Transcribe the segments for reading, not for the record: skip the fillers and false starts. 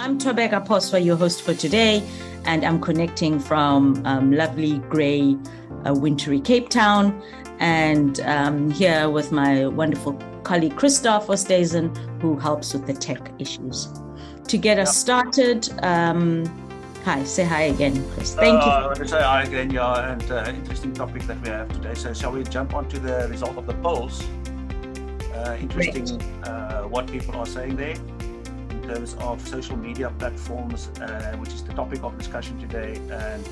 I'm Tobeka Poswa, your host for today, and I'm connecting from lovely, grey, wintry Cape Town, and here with my wonderful colleague Christoph Oosthuizen, who helps with the tech issues. To get us started, hi, say hi again, Chris. Thank you. I want to say hi again, yeah, and interesting topic that we have today. So shall we jump on to the result of the polls? Interesting what people are saying there in terms of social media platforms, which is the topic of discussion today, and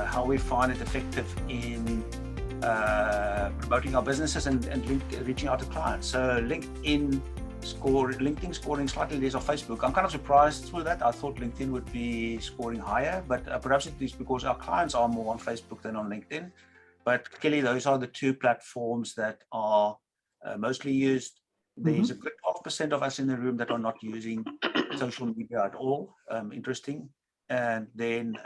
how we find it effective in promoting our businesses and reaching out to clients. So LinkedIn scoring slightly less of Facebook. I'm kind of surprised with that. I thought LinkedIn would be scoring higher, but perhaps it is because our clients are more on Facebook than on LinkedIn. But clearly those are the two platforms that are mostly used. There's a good 12% of us in the room that are not using social media at all. Interesting. And then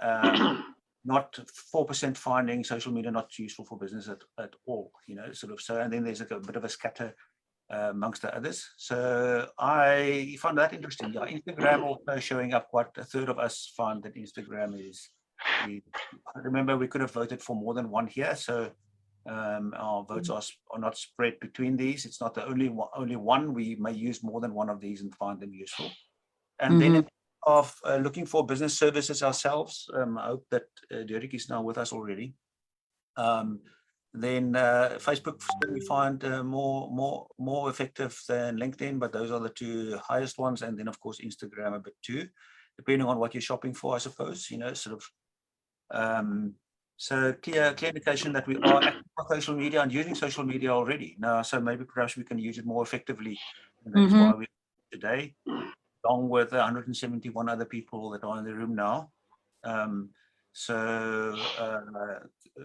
not 4% finding social media not useful for business at all, you know, sort of. So, and then there's a bit of a scatter amongst the others. So I found that interesting. Yeah, Instagram also showing up. What a third of us find that Instagram is. I remember we could have voted for more than one here. So our votes are not spread between these. It's not the only one. We may use more than one of these and find them useful. And then of looking for business services ourselves. I hope that Derek is now with us already. Then Facebook we find more effective than LinkedIn, but those are the two highest ones. And then of course Instagram a bit too, depending on what you're shopping for, I suppose. You know, sort of. So clear indication that we are active on social media and using social media already now. So maybe perhaps we can use it more effectively. And that's why we're today, along with 171 other people that are in the room now. So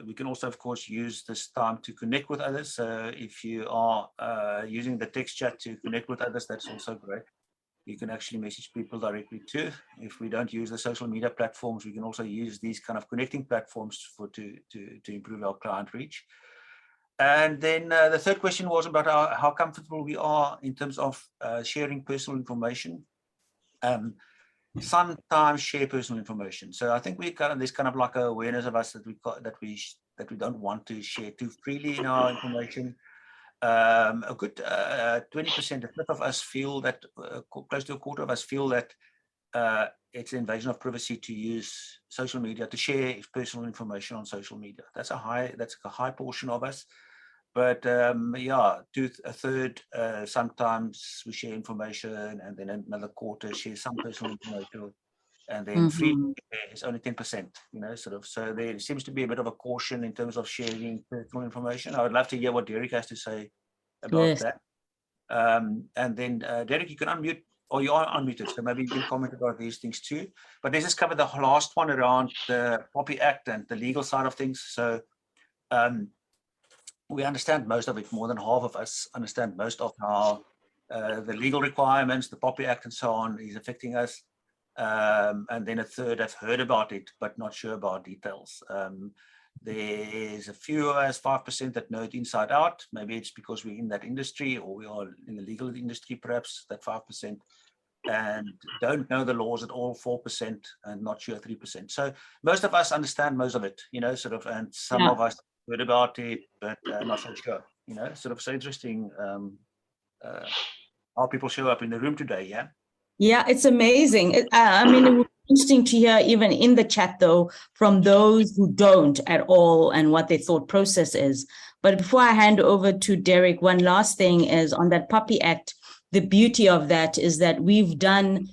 we can also, of course, use this time to connect with others. So if you are using the text chat to connect with others, that's also great. You can actually message people directly too. If we don't use the social media platforms, we can also use these kind of connecting platforms to improve our client reach. And then the third question was about how comfortable we are in terms of sharing personal information. Sometimes share personal information. So I think there's kind of like an awareness of us that we don't want to share too freely in our information. A good 20% of us feel that, close to a quarter of us feel that it's an invasion of privacy to use social media, to share personal information on social media. That's a high portion of us. But yeah, a third, sometimes we share information, and then another quarter share some personal information, and then free is only 10%, you know, sort of. So there seems to be a bit of a caution in terms of sharing personal information. I would love to hear what Derek has to say about that. And then Derek, you can unmute, or you are unmuted, so maybe you can comment about these things too. But let's just cover the last one around the POPI Act and the legal side of things. So we understand most of it. More than half of us understand most of how the legal requirements, the POPI Act and so on is affecting us. And then a third have heard about it, but not sure about details. There's a few of us, 5%, that know it inside out. Maybe it's because we're in that industry, or we are in the legal industry, perhaps, that 5%, and don't know the laws at all, 4%, and not sure, 3%. So most of us understand most of it, you know, sort of, and some of us heard about it, but not so sure, you know, sort of. So interesting how people show up in the room today, yeah? Yeah, it's amazing. I mean, it was interesting to hear even in the chat, though, from those who don't at all and what their thought process is. But before I hand over to Derek, one last thing is on that POPI Act. The beauty of that is that we've done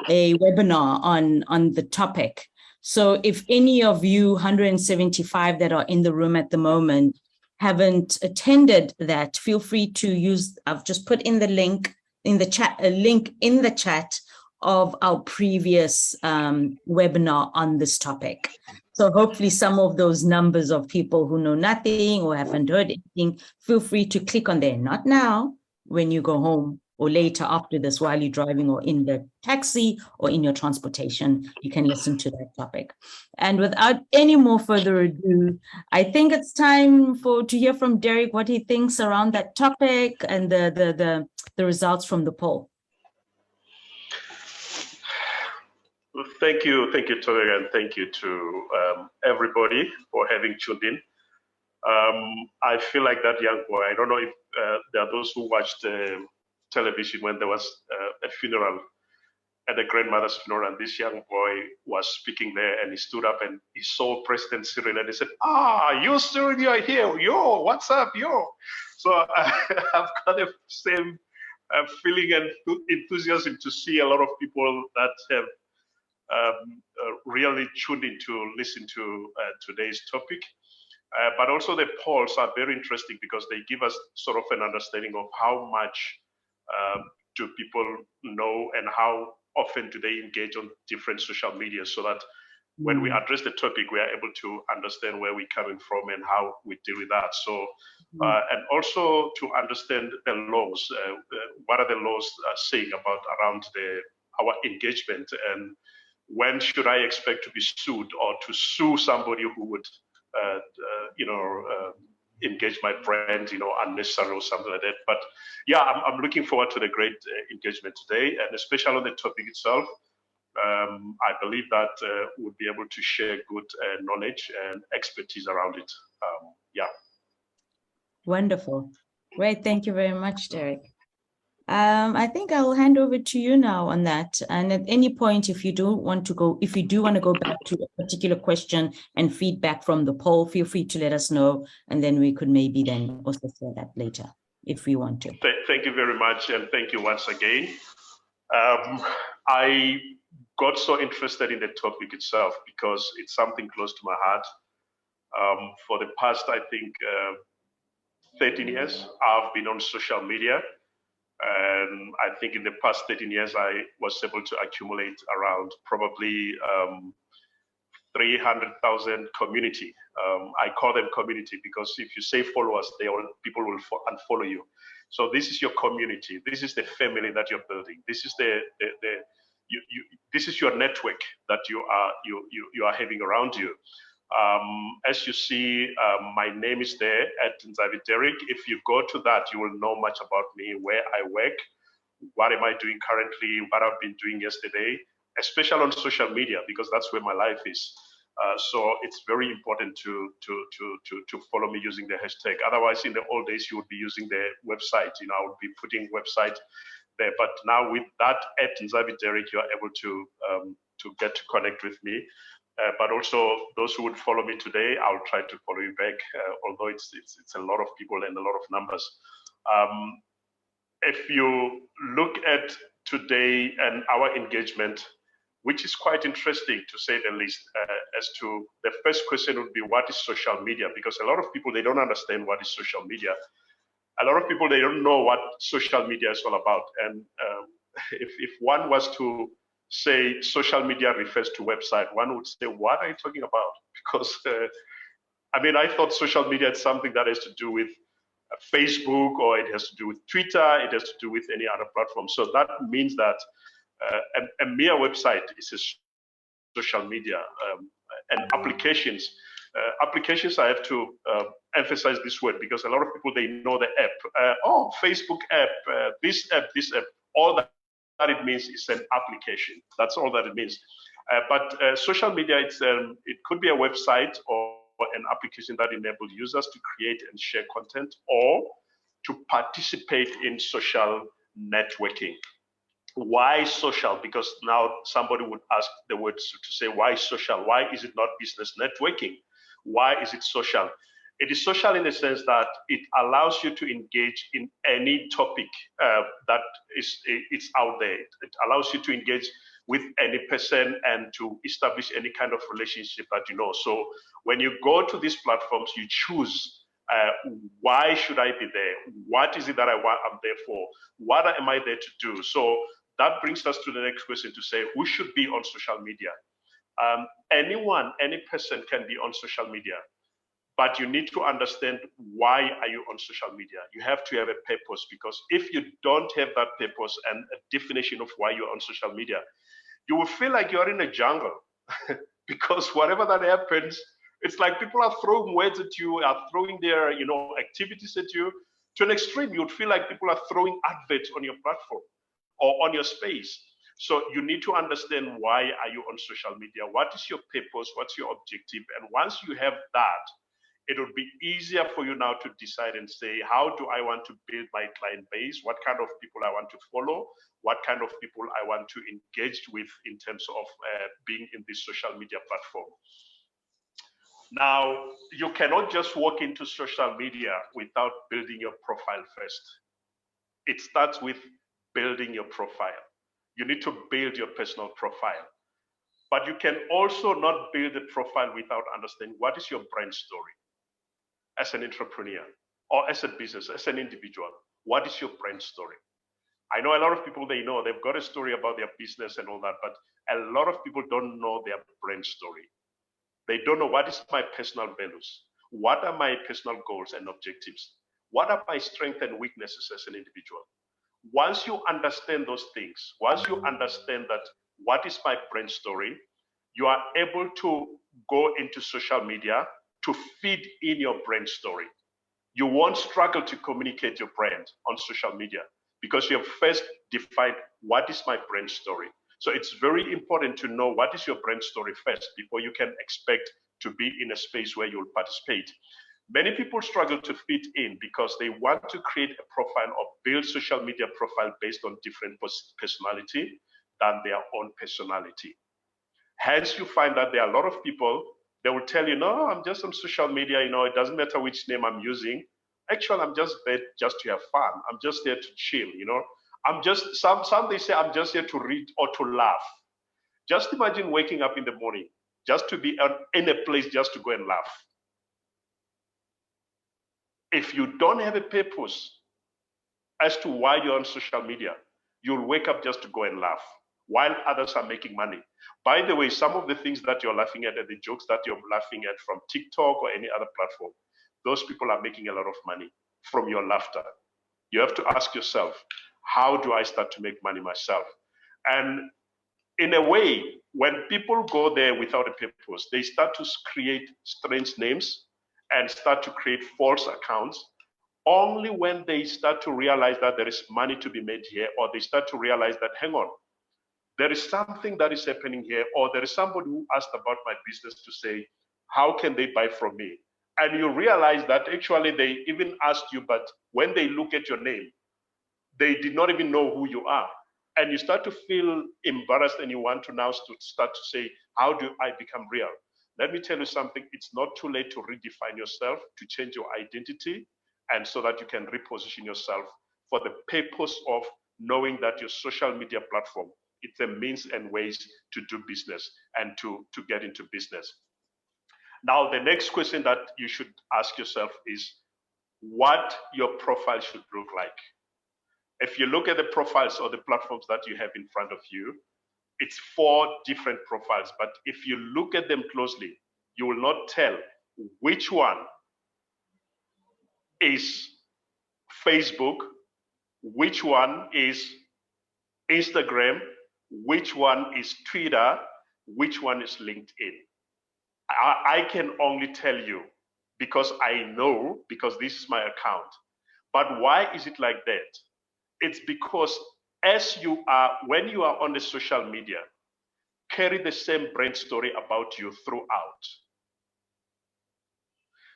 a webinar on the topic. So if any of you 175 that are in the room at the moment haven't attended that, feel free to use, I've just put in the link in the chat, a link in the chat of our previous webinar on this topic. So hopefully some of those numbers of people who know nothing or haven't heard anything, feel free to click on there. Not now, when you go home, or later after this, while you're driving or in the taxi or in your transportation, you can listen to that topic. And without any more further ado, I think it's time to hear from Derek what he thinks around that topic and the results from the poll. Well, thank you, Tori, and thank you to everybody for having tuned in. I feel like that young boy. I don't know if there are those who watched television when there was a funeral at the grandmother's funeral, and this young boy was speaking there, and he stood up and he saw President Cyril, and he said, you Cyril, you're here, yo, what's up, yo? So I've got the same feeling and enthusiasm to see a lot of people that have really tuned in to listen to today's topic. But also the polls are very interesting because they give us sort of an understanding of how much do people know and how often do they engage on different social media, so that when we address the topic, we are able to understand where we're coming from and how we deal with that. So, and also to understand the laws, what are the laws saying about around our engagement, and when should I expect to be sued or to sue somebody who would engage my friend, unnecessarily or something like that. But yeah, I'm looking forward to the great engagement today, and especially on the topic itself. I believe that we'll be able to share good knowledge and expertise around it. Yeah. Wonderful. Great. Thank you very much, Derek. I think I'll hand over to you now on that. And at any point, if you do want to go back to a particular question and feedback from the poll, feel free to let us know. And then we could maybe then also share that later if we want to. Thank you very much. And thank you once again. I got so interested in the topic itself because it's something close to my heart. For the past, I think, 13 years, I've been on social media. And I think in the past 13 years, I was able to accumulate around probably 300,000 community. I call them community because if you say followers, people will unfollow you. So this is your community. This is the family that you're building. This is this is your network that you are having around you. As you see, my name is there at Nzavi Derek. If you go to that, you will know much about me, where I work, what am I doing currently, what I've been doing yesterday, especially on social media, because that's where my life is. So it's very important to follow me using the hashtag. Otherwise, in the old days, you would be using the website. I would be putting website there. But now with that at Nzavi Derek, you are able to get to connect with me. But also those who would follow me today, I'll try to follow you back, although it's a lot of people and a lot of numbers. If you look at today and our engagement, which is quite interesting to say the least, as to the first question would be, what is social media? Because a lot of people, they don't understand what is social media. A lot of people, they don't know what social media is all about. And if one was to say social media refers to website, one would say, what are you talking about? Because, I thought social media is something that has to do with Facebook, or it has to do with Twitter, it has to do with any other platform. So that means that a mere website is a social media, and applications. Applications, I have to emphasize this word because a lot of people, they know the app. Facebook app, this app, all that it means is an application. That's all that it means. But social media, it could be a website or an application that enables users to create and share content or to participate in social networking. Why social? Because now somebody would ask the word to say, why social? Why is it not business networking? Why is it social? It is social in the sense that it allows you to engage in any topic that it's out there. It allows you to engage with any person and to establish any kind of relationship that you know. So when you go to these platforms, you choose why should I be there? What is it that I'm there for? What am I there to do? So that brings us to the next question to say, who should be on social media? Anyone, any person can be on social media. But you need to understand, why are you on social media? You have to have a purpose, because if you don't have that purpose and a definition of why you're on social media, you will feel like you're in a jungle because whatever that happens, it's like people are throwing words at you, are throwing their activities at you to an extreme. You would feel like people are throwing adverts on your platform or on your space. So you need to understand, why are you on social media? What is your purpose? What's your objective? And once you have that, it will be easier for you now to decide and say, how do I want to build my client base? What kind of people I want to follow? What kind of people I want to engage with in terms of being in this social media platform? Now, you cannot just walk into social media without building your profile first. It starts with building your profile. You need to build your personal profile. But you can also not build a profile without understanding what is your brand story as an entrepreneur or as a business, as an individual. What is your brand story? I know a lot of people, they know they've got a story about their business and all that, but a lot of people don't know their brand story. They don't know what is my personal values. What are my personal goals and objectives? What are my strengths and weaknesses as an individual? Once you understand those things, once you understand that what is my brand story, you are able to go into social media to feed in your brand story. You won't struggle to communicate your brand on social media because you have first defined what is my brand story. So it's very important to know what is your brand story first before you can expect to be in a space where you'll participate. Many people struggle to fit in because they want to create a profile or build social media profile based on different personality than their own personality. Hence, you find that there are a lot of people, they will tell you, no, I'm just on social media, it doesn't matter which name I'm using. Actually, I'm just there just to have fun. I'm just there to chill, I'm just, some they say I'm just here to read or to laugh. Just imagine waking up in the morning just to be in a place just to go and laugh. If you don't have a purpose as to why you're on social media, you'll wake up just to go and laugh while others are making money. By the way, some of the things that you're laughing at and the jokes that you're laughing at from TikTok or any other platform, those people are making a lot of money from your laughter. You have to ask yourself, how do I start to make money myself? And in a way, when people go there without a purpose, they start to create strange names and start to create false accounts. Only when they start to realize that there is money to be made here, or they start to realize that, hang on, there is something that is happening here, or there is somebody who asked about my business to say, how can they buy from me? And you realize that actually they even asked you, but when they look at your name, they did not even know who you are. And you start to feel embarrassed and you want to now start to say, how do I become real? Let me tell you something, it's not too late to redefine yourself, to change your identity, and so that you can reposition yourself for the purpose of knowing that your social media platform, it's a means and ways to do business and to get into business. Now, the next question that you should ask yourself is what your profile should look like. If you look at the profiles or the platforms that you have in front of you, it's 4 different profiles. But if you look at them closely, you will not tell which one is Facebook, which one is Instagram, which one is Twitter, which one is LinkedIn. I can only tell you because I know, because this is my account. But why is it like that? It's because when you are on the social media, carry the same brand story about you throughout.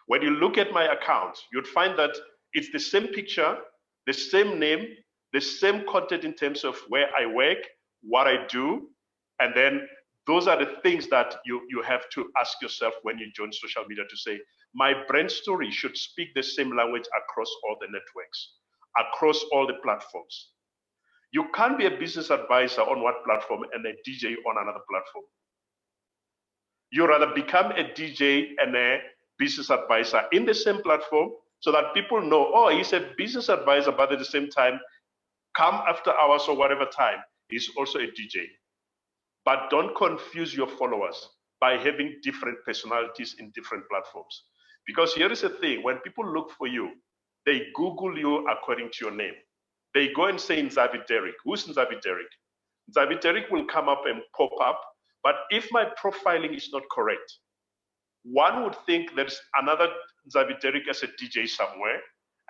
When you look at my account, you'd find that it's the same picture, the same name, the same content in terms of where I work, what I do, and then those are the things that you have to ask yourself when you join social media to say, my brand story should speak the same language across all the networks, across all the platforms. You can't be a business advisor on one platform and a DJ on another platform. You rather become a DJ and a business advisor in the same platform so that people know, oh, he's a business advisor, but at the same time, come after hours or whatever time, he's also a DJ. But don't confuse your followers by having different personalities in different platforms. Because here is the thing, when people look for you, they Google you according to your name. They go and say Nzavi Derek. Who's Nzavi Derek? Nzavi Derek will come up and pop up. But if my profiling is not correct, one would think there's another Nzavi Derek as a DJ somewhere,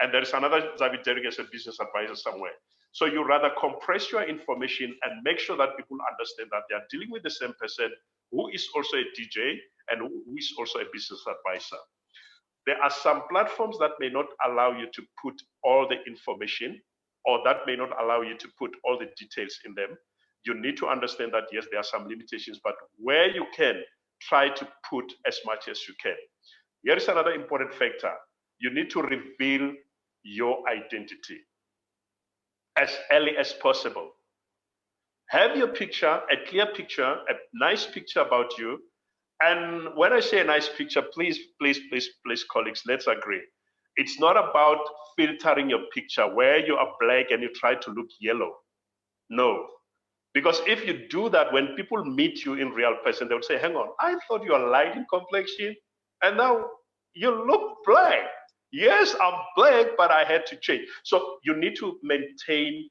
and there's another Nzavi Derek as a business advisor somewhere. So you rather compress your information and make sure that people understand that they are dealing with the same person who is also a DJ and who is also a business advisor. There are some platforms that may not allow you to put all the information, or that may not allow you to put all the details in them. You need to understand that, yes, there are some limitations, but where you can, try to put as much as you can. Here is another important factor. You need to reveal your identity as early as possible. Have your picture, a clear picture, a nice picture about you. And when I say a nice picture, please, colleagues, let's agree. It's not about filtering your picture where you are black and you try to look yellow. No. Because if you do that, when people meet you in real person, they would say, hang on, I thought you were light in complexion, and now you look black. Yes, I'm black, but I had to change. So you need to maintain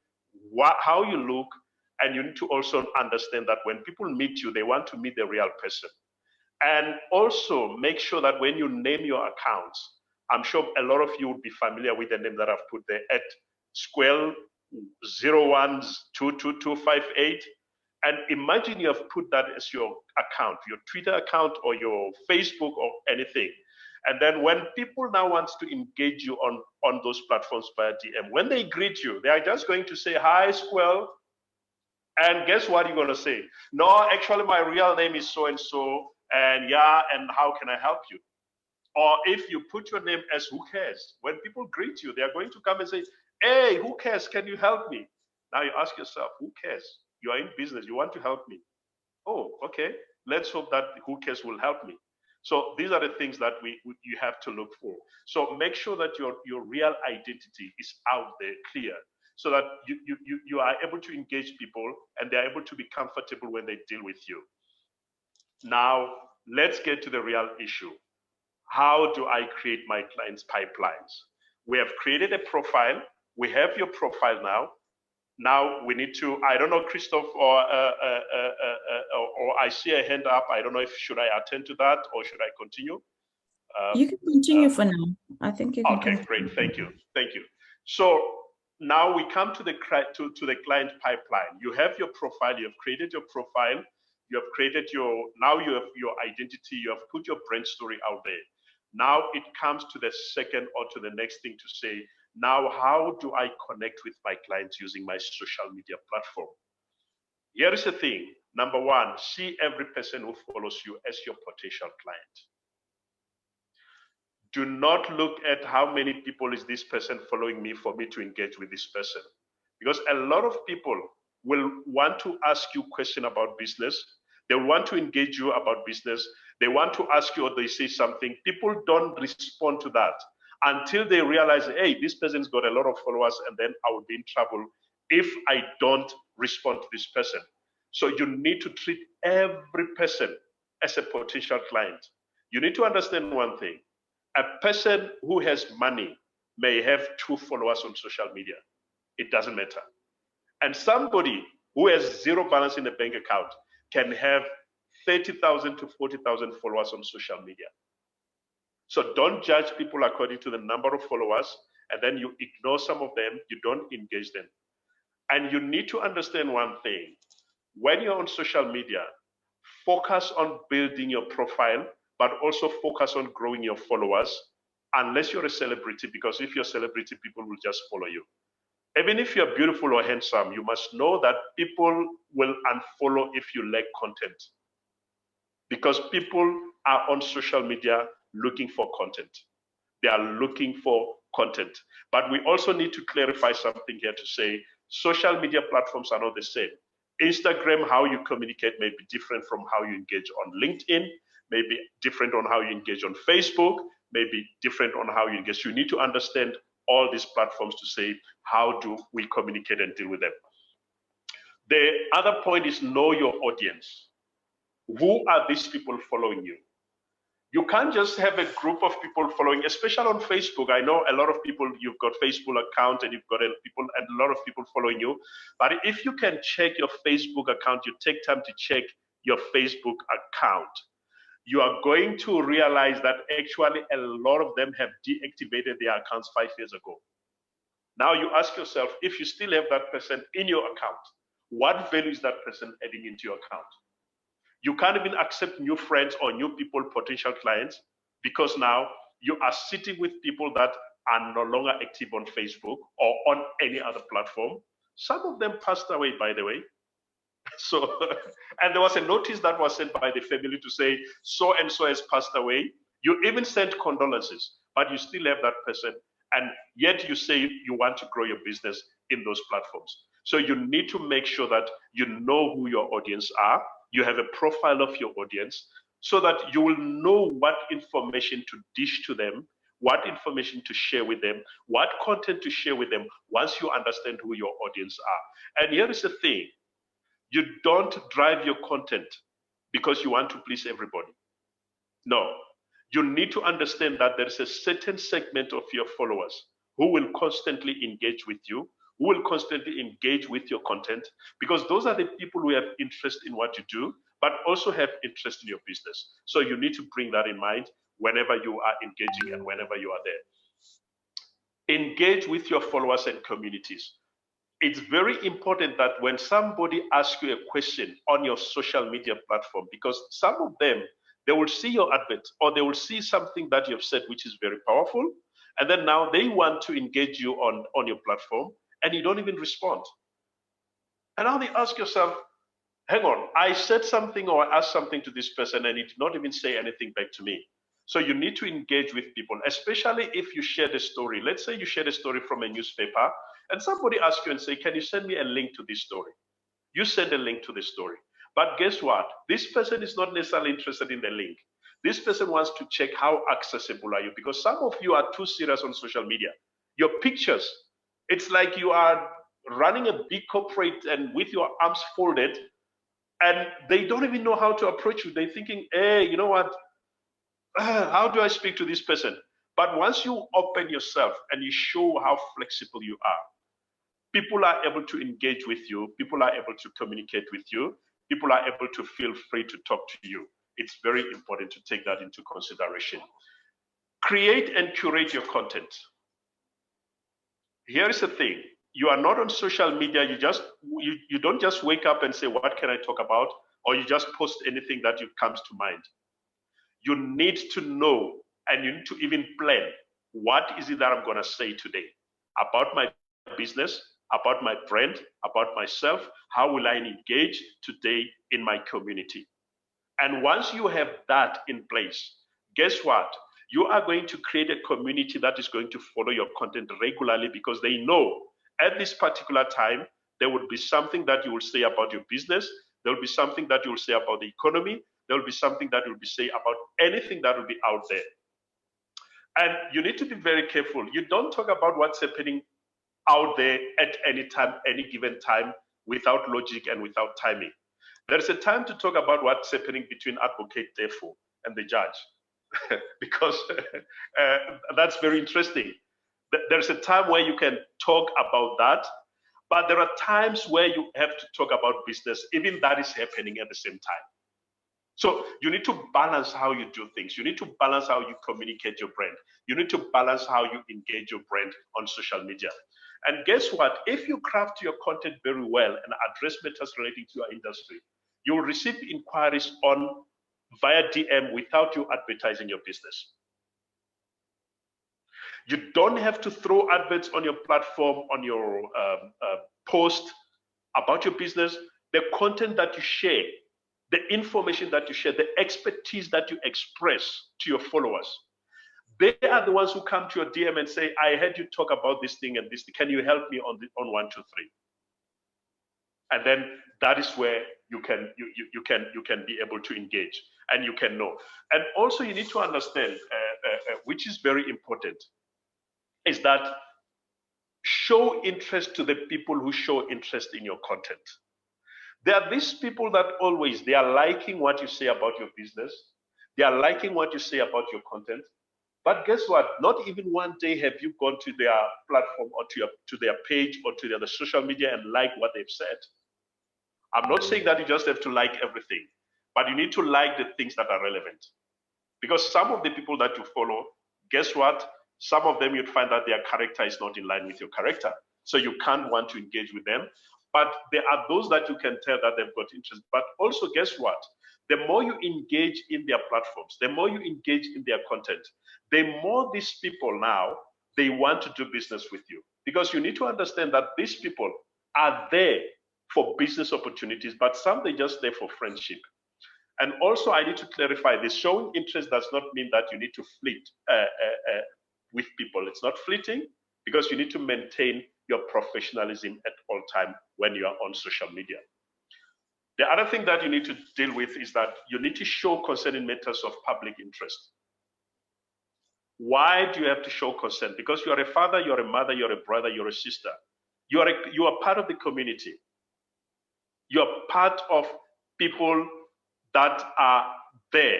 how you look, and you need to also understand that when people meet you, they want to meet the real person. And also make sure that when you name your accounts, I'm sure a lot of you would be familiar with the name that I've put there, at Squell 0122258. And imagine you have put that as your account, your Twitter account or your Facebook or anything. And then when people now want to engage you on those platforms via DM, when they greet you, they are just going to say, hi, Squell. And guess what you're going to say? No, actually, my real name is so-and-so. And yeah, and how can I help you? Or if you put your name as who cares, when people greet you, they are going to come and say, hey, who cares? Can you help me? Now you ask yourself, who cares? You are in business. You want to help me. Oh, okay. Let's hope that who cares will help me. So these are the things that you have to look for. So make sure that your real identity is out there, clear, so that you are able to engage people and they're able to be comfortable when they deal with you. Now, let's get to the real issue. How do I create my clients' pipelines? We have created a profile. We have your profile now. Now we need to, I don't know, Christoph, or I see a hand up. I don't know if should I attend to that or should I continue? You can continue for now. I think you can. Okay, great. Thank you. Thank you. So now we come to the client pipeline. You have your profile. You have created your profile. You have created now you have your identity. You have put your brand story out there. Now it comes to the second or to the next thing to say, now how do I connect with my clients using my social media platform? Here is the thing. Number one, see every person who follows you as your potential client. Do not look at how many people is this person following me for me to engage with this person. Because a lot of people will want to ask you questions about business. They want to engage you about business. They want to ask you or they say something. People don't respond to that until they realize, hey, this person's got a lot of followers, and then I will be in trouble if I don't respond to this person. So you need to treat every person as a potential client. You need to understand one thing. A person who has money may have 2 followers on social media. It doesn't matter. And somebody who has 0 balance in a bank account can have 30,000 to 40,000 followers on social media. So don't judge people according to the number of followers, and then you ignore some of them, you don't engage them. And you need to understand one thing. When you're on social media, focus on building your profile, but also focus on growing your followers, unless you're a celebrity, because if you're a celebrity, people will just follow you. Even if you're beautiful or handsome, you must know that people will unfollow if you lack content. Because people are on social media looking for content. They are looking for content. But we also need to clarify something here to say, social media platforms are not the same. Instagram, how you communicate may be different from how you engage on LinkedIn, may be different on how you engage on Facebook, may be different on how you engage. You need to understand all these platforms to say, how do we communicate and deal with them? The other point is know your audience. Who are these people following you? You can't just have a group of people following, especially on Facebook. I know a lot of people, you've got Facebook account and you've got a lot of people following you. But if you can check your Facebook account, you take time to check your Facebook account, you are going to realize that actually a lot of them have deactivated their accounts 5 years ago. Now you ask yourself, if you still have that person in your account, what value is that person adding into your account? You can't even accept new friends or new people, potential clients, because now you are sitting with people that are no longer active on Facebook or on any other platform. Some of them passed away, by the way. So, and there was a notice that was sent by the family to say, so-and-so has passed away. You even sent condolences, but you still have that person. And yet you say you want to grow your business in those platforms. So you need to make sure that you know who your audience are. You have a profile of your audience so that you will know what information to dish to them, what information to share with them, what content to share with them once you understand who your audience are. And here is the thing. You don't drive your content because you want to please everybody. No, you need to understand that there is a certain segment of your followers who will constantly engage with you, who will constantly engage with your content, because those are the people who have interest in what you do, but also have interest in your business. So you need to bring that in mind whenever you are engaging and whenever you are there. Engage with your followers and communities. It's very important that when somebody asks you a question on your social media platform, because some of them, they will see your advert or they will see something that you've said, which is very powerful. And then now they want to engage you on your platform and you don't even respond. And now they ask yourself, hang on, I said something or I asked something to this person and he did not even say anything back to me. So you need to engage with people, especially if you share the story. Let's say you share the story from a newspaper and somebody asks you and say, can you send me a link to this story? You send a link to the story. But guess what? This person is not necessarily interested in the link. This person wants to check how accessible are you, because some of you are too serious on social media. Your pictures, it's like you are running a big corporate and with your arms folded, and they don't even know how to approach you. They're thinking, hey, you know what? How do I speak to this person? But once you open yourself and you show how flexible you are, people are able to engage with you. People are able to communicate with you. People are able to feel free to talk to you. It's very important to take that into consideration. Create and curate your content. Here is the thing. You are not on social media. You don't just wake up and say, what can I talk about? Or you just post anything that comes to mind. You need to know and you need to even plan, what is it that I'm going to say today about my business, about my brand, about myself? How will I engage today in my community? And once you have that in place, guess what? You are going to create a community that is going to follow your content regularly, because they know at this particular time, there will be something that you will say about your business. There will be something that you will say about the economy. There will be something that you will be saying about anything that will be out there. And you need to be very careful. You don't talk about what's happening out there at any time, any given time, without logic and without timing. There's a time to talk about what's happening between Advocate Defo and the judge, because that's very interesting. There's a time where you can talk about that, but there are times where you have to talk about business, even that is happening at the same time. So you need to balance how you do things. You need to balance how you communicate your brand. You need to balance how you engage your brand on social media. And guess what? If you craft your content very well and address matters relating to your industry, you will receive inquiries via DM without you advertising your business. You don't have to throw adverts on your platform, on your post about your business. The content that you share, the information that you share, the expertise that you express to your followers, they are the ones who come to your DM and say, I heard you talk about this thing and this thing. Can you help me on 1, 2, 3? And then that is where you can be able to engage and you can know. And also you need to understand, which is very important, is that show interest to the people who show interest in your content. There are these people that always, they are liking what you say about your business. They are liking what you say about your content. But guess what? Not even one day have you gone to their platform or to their page or to their social media and like what they've said. I'm not saying that you just have to like everything, but you need to like the things that are relevant. Because some of the people that you follow, guess what? Some of them you'd find that their character is not in line with your character. So you can't want to engage with them. But there are those that you can tell that they've got interest. But also, guess what? The more you engage in their platforms, the more you engage in their content, the more these people now, they want to do business with you. Because you need to understand that these people are there for business opportunities, but some they're just there for friendship. And also, I need to clarify this. Showing interest does not mean that you need to flirt with people. It's not fleeting, because you need to maintain your professionalism at all time when you are on social media. The other thing that you need to deal with is that you need to show concern in matters of public interest. Why do you have to show concern? Because you are a father, you're a mother, you're a brother, you're a sister. You are part of the community. You are part of people that are there.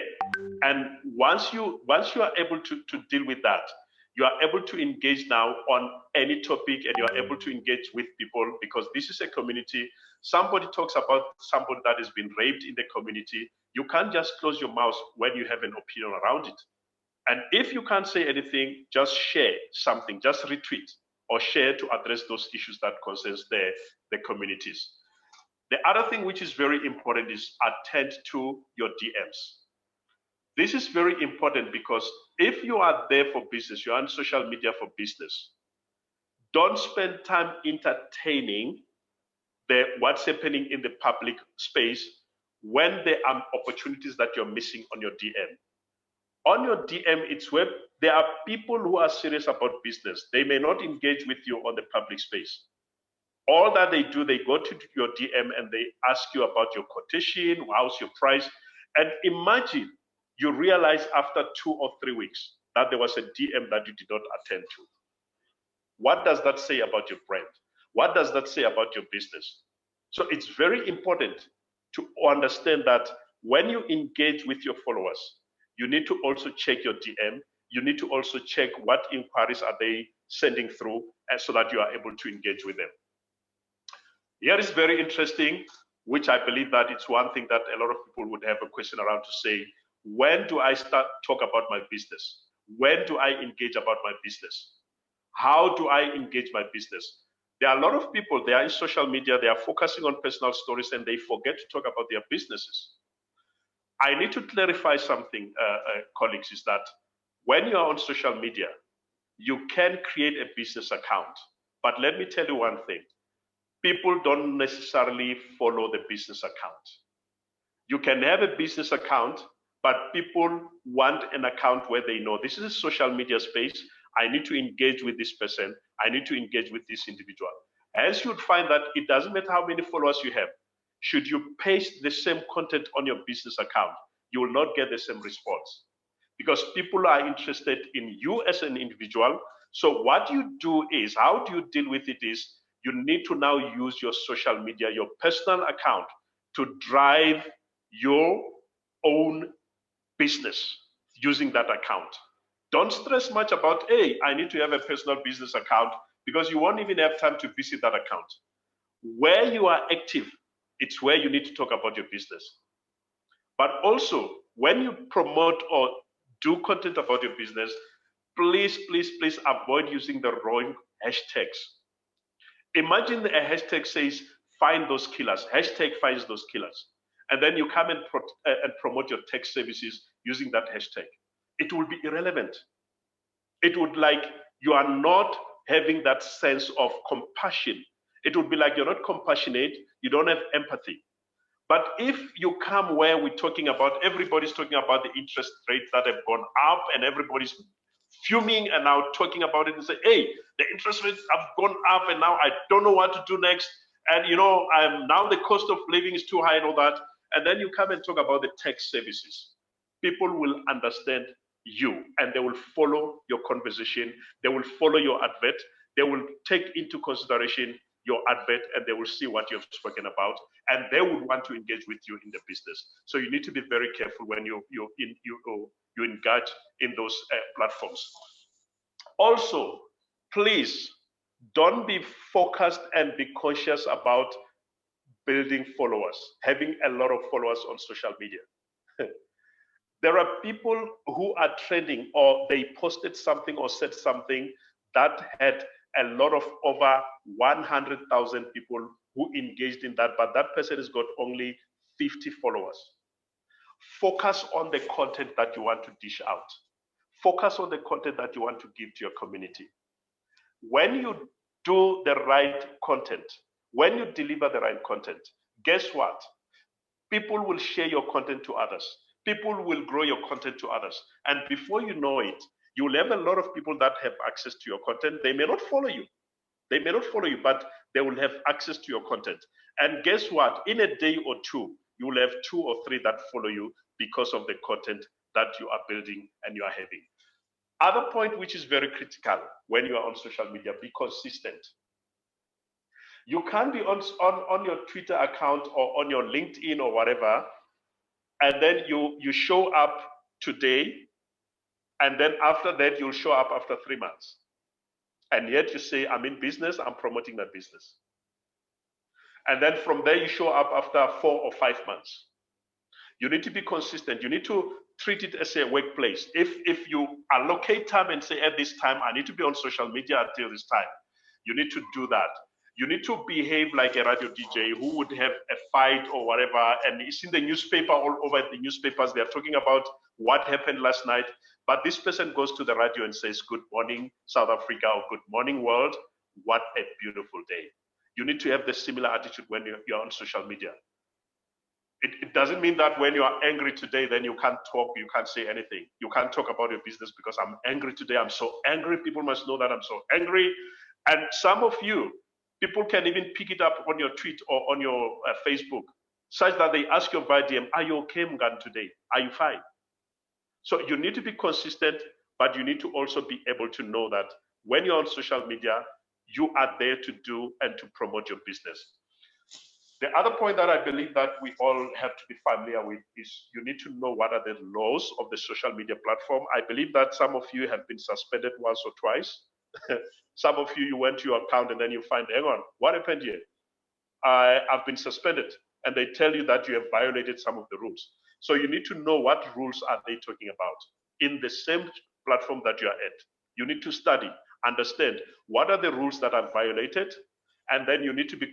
And once you are able to deal with that, you are able to engage now on any topic, and you are able to engage with people, because this is a community. Somebody talks about somebody that has been raped in the community. You can't just close your mouth when you have an opinion around it. And if you can't say anything, just share something, just retweet or share to address those issues that concerns the communities. The other thing which is very important is attend to your DMs. This is very important, because if you are there for business, you're on social media for business, don't spend time entertaining what's happening in the public space when there are opportunities that you're missing on your DM. On your DM, it's where there are people who are serious about business. They may not engage with you on the public space. All that they do, they go to your DM and they ask you about your quotation, how's your price, and imagine you realize after 2 or 3 weeks that there was a DM that you did not attend to. What does that say about your brand? What does that say about your business? So it's very important to understand that when you engage with your followers, you need to also check your DM. You need to also check what inquiries are they sending through, and so that you are able to engage with them. Here is very interesting, which I believe that it's one thing that a lot of people would have a question around to say, when do I start talk about my business? When do I engage about my business? How do I engage my business? There are a lot of people, they are in social media, they are focusing on personal stories, and they forget to talk about their businesses. I need to clarify something, colleagues, is that when you are on social media, you can create a business account. But let me tell you one thing. People don't necessarily follow the business account. You can have a business account, but people want an account where they know this is a social media space. I need to engage with this person. I need to engage with this individual. As you'd find that it doesn't matter how many followers you have. Should you paste the same content on your business account, you will not get the same response, because people are interested in you as an individual. So what you do is, how do you deal with it is, you need to now use your social media, your personal account, to drive your own business using that account. Don't stress much about, hey, I need to have a personal business account, because you won't even have time to visit that account. Where you are active, it's where you need to talk about your business. But also, when you promote or do content about your business, please, please, please avoid using the wrong hashtags. Imagine a hashtag says, find those killers, hashtag finds those killers. And then you come and promote your tech services using that hashtag. It will be irrelevant. It would like you are not having that sense of compassion. It would be like you're not compassionate, you don't have empathy. But if you come where we're talking about, everybody's talking about the interest rates that have gone up, and everybody's fuming and now talking about it and say, hey, the interest rates have gone up and now I don't know what to do next. And you know, now the cost of living is too high and all that. And then you come and talk about the tech services. People will understand you and they will follow your conversation. They will follow your advert. They will take into consideration your advert, and they will see what you have spoken about, and they would want to engage with you in the business. So you need to be very careful when you engage in those platforms. Also, please don't be focused and be conscious about building followers, having a lot of followers on social media. There are people who are trending, or they posted something or said something that had a lot of over 100,000 people who engaged in that, but that person has got only 50 followers. Focus on the content that you want to dish out. Focus on the content that you want to give to your community. When you do the right content, when you deliver the right content, guess what? People will share your content to others. People will grow your content to others. And before you know it, you will have a lot of people that have access to your content. They may not follow you. They may not follow you, but they will have access to your content. And guess what? In a day or two, you will have 2 or 3 that follow you because of the content that you are building and you are having. Other point which is very critical when you are on social media, be consistent. You can't be on your Twitter account or on your LinkedIn or whatever, and then you show up today, and then after that you'll show up after 3 months. And yet you say, I'm in business, I'm promoting my business. And then from there you show up after 4 or 5 months. You need to be consistent. You need to treat it as a workplace. If you allocate time and say, at this time, I need to be on social media until this time, you need to do that. You need to behave like a radio DJ who would have a fight or whatever, and it's in the newspaper, all over the newspapers, they're talking about what happened last night, but this person goes to the radio and says, good morning, South Africa, or good morning, world. What a beautiful day. You need to have the similar attitude when you're on social media. It doesn't mean that when you are angry today, then you can't talk, you can't say anything. You can't talk about your business because I'm angry today. I'm so angry. People must know that I'm so angry. And some of you, people can even pick it up on your tweet or on your Facebook, such that they ask you via DM, are you okay, Mgan, today? Are you fine? So you need to be consistent, but you need to also be able to know that when you're on social media, you are there to do and to promote your business. The other point that I believe that we all have to be familiar with is you need to know what are the laws of the social media platform. I believe that some of you have been suspended once or twice. Some of you went to your account and then you find, hang on, what happened here? I've been suspended. And they tell you that you have violated some of the rules. So you need to know what rules are they talking about in the same platform that you are at. You need to study, understand what are the rules that are violated, and then you need to be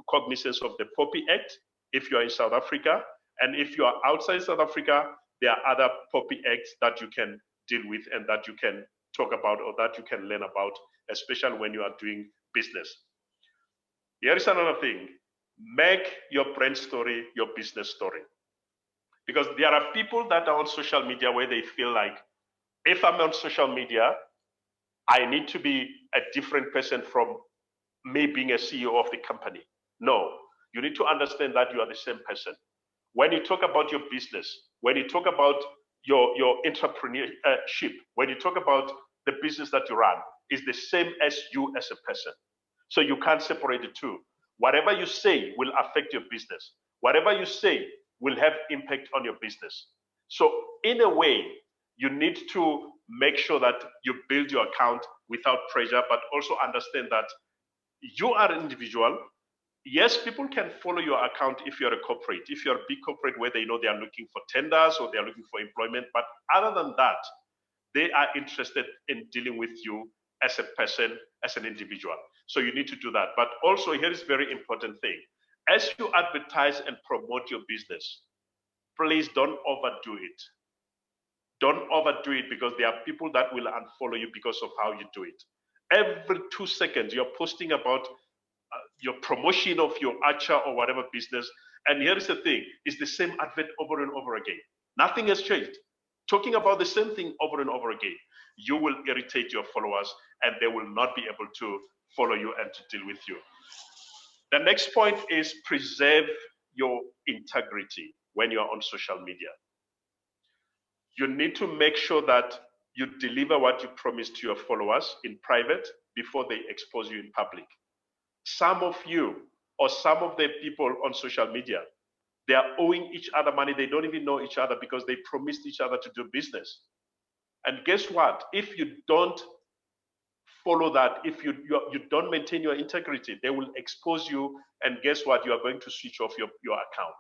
cognizant of the POPI Act if you are in South Africa. And if you are outside South Africa, there are other POPI Acts that you can deal with and that you can talk about or that you can learn about, especially when you are doing business. Here is another thing. Make your brand story your business story. Because there are people that are on social media where they feel like, if I'm on social media, I need to be a different person from me being a CEO of the company. No, you need to understand that you are the same person. When you talk about your business, when you talk about your entrepreneurship, when you talk about the business that you run, is the same as you as a person. So you can't separate the two. Whatever you say will affect your business. Whatever you say will have impact on your business. So in a way, you need to make sure that you build your account without pressure, but also understand that you are an individual. Yes, people can follow your account if you're a corporate, if you're a big corporate where they know they are looking for tenders or they're looking for employment. But other than that, they are interested in dealing with you as a person, as an individual. So you need to do that. But also, here is a very important thing. As you advertise and promote your business, please don't overdo it. Don't overdo it, because there are people that will unfollow you because of how you do it. Every 2 seconds, you're posting about your promotion of your Archer or whatever business. And here is the thing, it's the same advert over and over again. Nothing has changed. Talking about the same thing over and over again, you will irritate your followers and they will not be able to follow you and to deal with you. The next point is preserve your integrity when you're on social media. You need to make sure that you deliver what you promise to your followers in private before they expose you in public. Some of you or some of the people on social media, they are owing each other money. They don't even know each other because they promised each other to do business. And guess what? If you don't follow that, if you don't maintain your integrity, they will expose you. And guess what? You are going to switch off your account.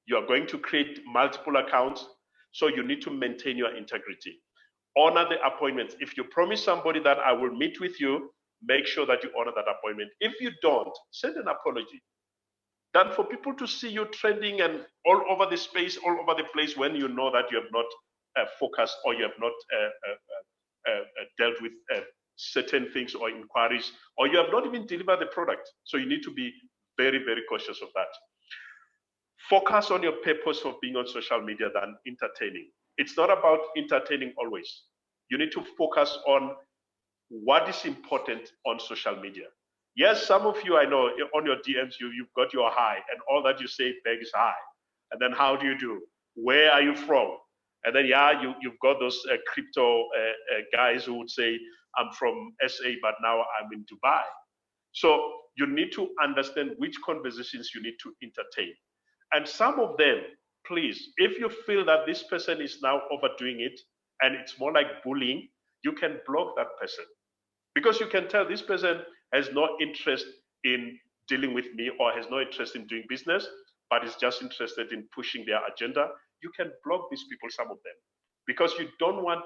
You are going to create multiple accounts. So you need to maintain your integrity. Honor the appointments. If you promise somebody that I will meet with you, make sure that you honor that appointment. If you don't, send an apology. Than for people to see you trending and all over the space, all over the place, when you know that you have not focused or you have not dealt with certain things or inquiries, or you have not even delivered the product. So you need to be very, very cautious of that. Focus on your purpose of being on social media than entertaining. It's not about entertaining always. You need to focus on what is important on social media. Yes, some of you, I know, on your DMs, you've got your hi, and all that you say back is hi. And then how do you do? Where are you from? And then, yeah, you've got those crypto guys who would say, I'm from SA, but now I'm in Dubai. So you need to understand which conversations you need to entertain. And some of them, please, if you feel that this person is now overdoing it and it's more like bullying, you can block that person. Because you can tell this person has no interest in dealing with me or has no interest in doing business, but is just interested in pushing their agenda. You can block these people, some of them, because you don't want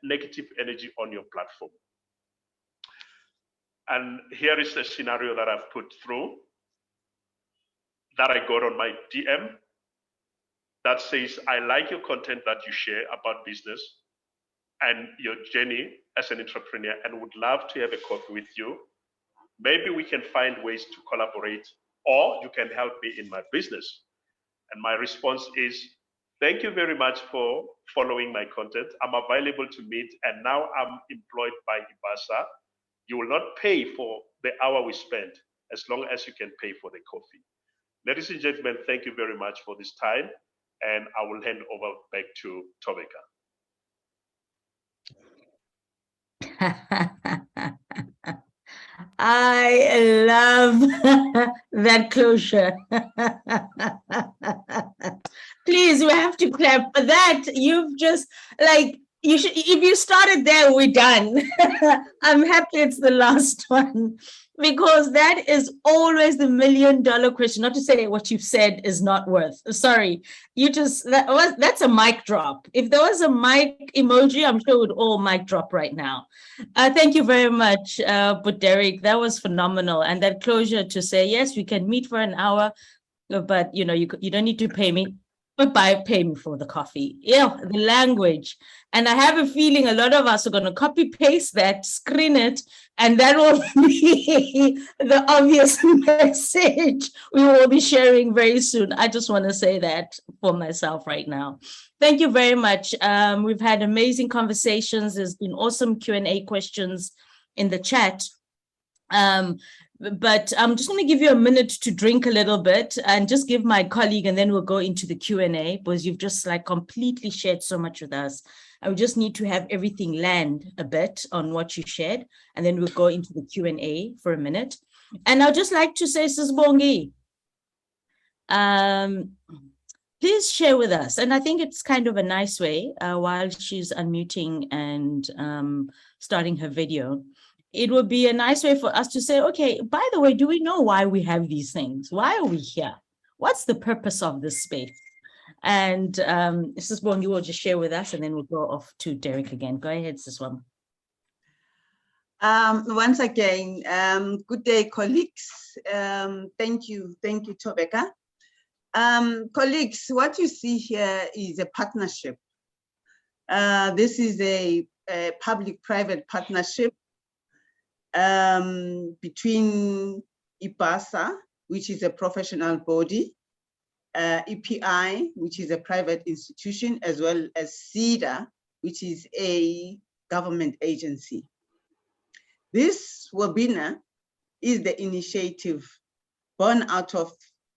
negative energy on your platform. And here is a scenario that I've put through that I got on my DM that says, I like your content that you share about business and your journey as an entrepreneur and would love to have a coffee with you. Maybe we can find ways to collaborate, or you can help me in my business. And my response is, thank you very much for following my content. I'm available to meet, and now I'm employed by IBASA. You will not pay for the hour we spend as long as you can pay for the coffee. Ladies and gentlemen, thank you very much for this time, and I will hand over back to Tobeka. I love that closure. Please, we have to clap for that. You've just, like, you should, if you started there, we're done. I'm happy it's the last one, because that is always the $1 million question. Not to say what you've said is not worth. Sorry, you just, that's a mic drop. If there was a mic emoji, I'm sure it would all mic drop right now. Thank you very much, but Derek, that was phenomenal. And that closure to say, yes, we can meet for an hour, but you know, you don't need to pay me. But pay me for the coffee. Yeah, the language. And I have a feeling a lot of us are going to copy paste that, screen it, and that will be the obvious message we will be sharing very soon. I just want to say that for myself right now. Thank you very much. We've had amazing conversations. There's been awesome Q&A questions in the chat. But I'm just going to give you a minute to drink a little bit and just give my colleague, and then we'll go into the Q&A, because you've just like completely shared so much with us. I just need to have everything land a bit on what you shared, and then we'll go into the Q&A for a minute. And I'd just like to say, Sisbongi, please share with us. And I think it's kind of a nice way while she's unmuting and starting her video. It would be a nice way for us to say, okay, by the way, do we know why we have these things? Why are we here? What's the purpose of this space? And Sisbongi will just share with us, and then we'll go off to Derek again. Go ahead, Sisbongi. Once again, good day, colleagues. Thank you, Tobeka. Colleagues, what you see here is a partnership. This is a public-private partnership between IBASA, which is a professional body, EPI, which is a private institution, as well as CEDA, which is a government agency. This webinar is the initiative born out of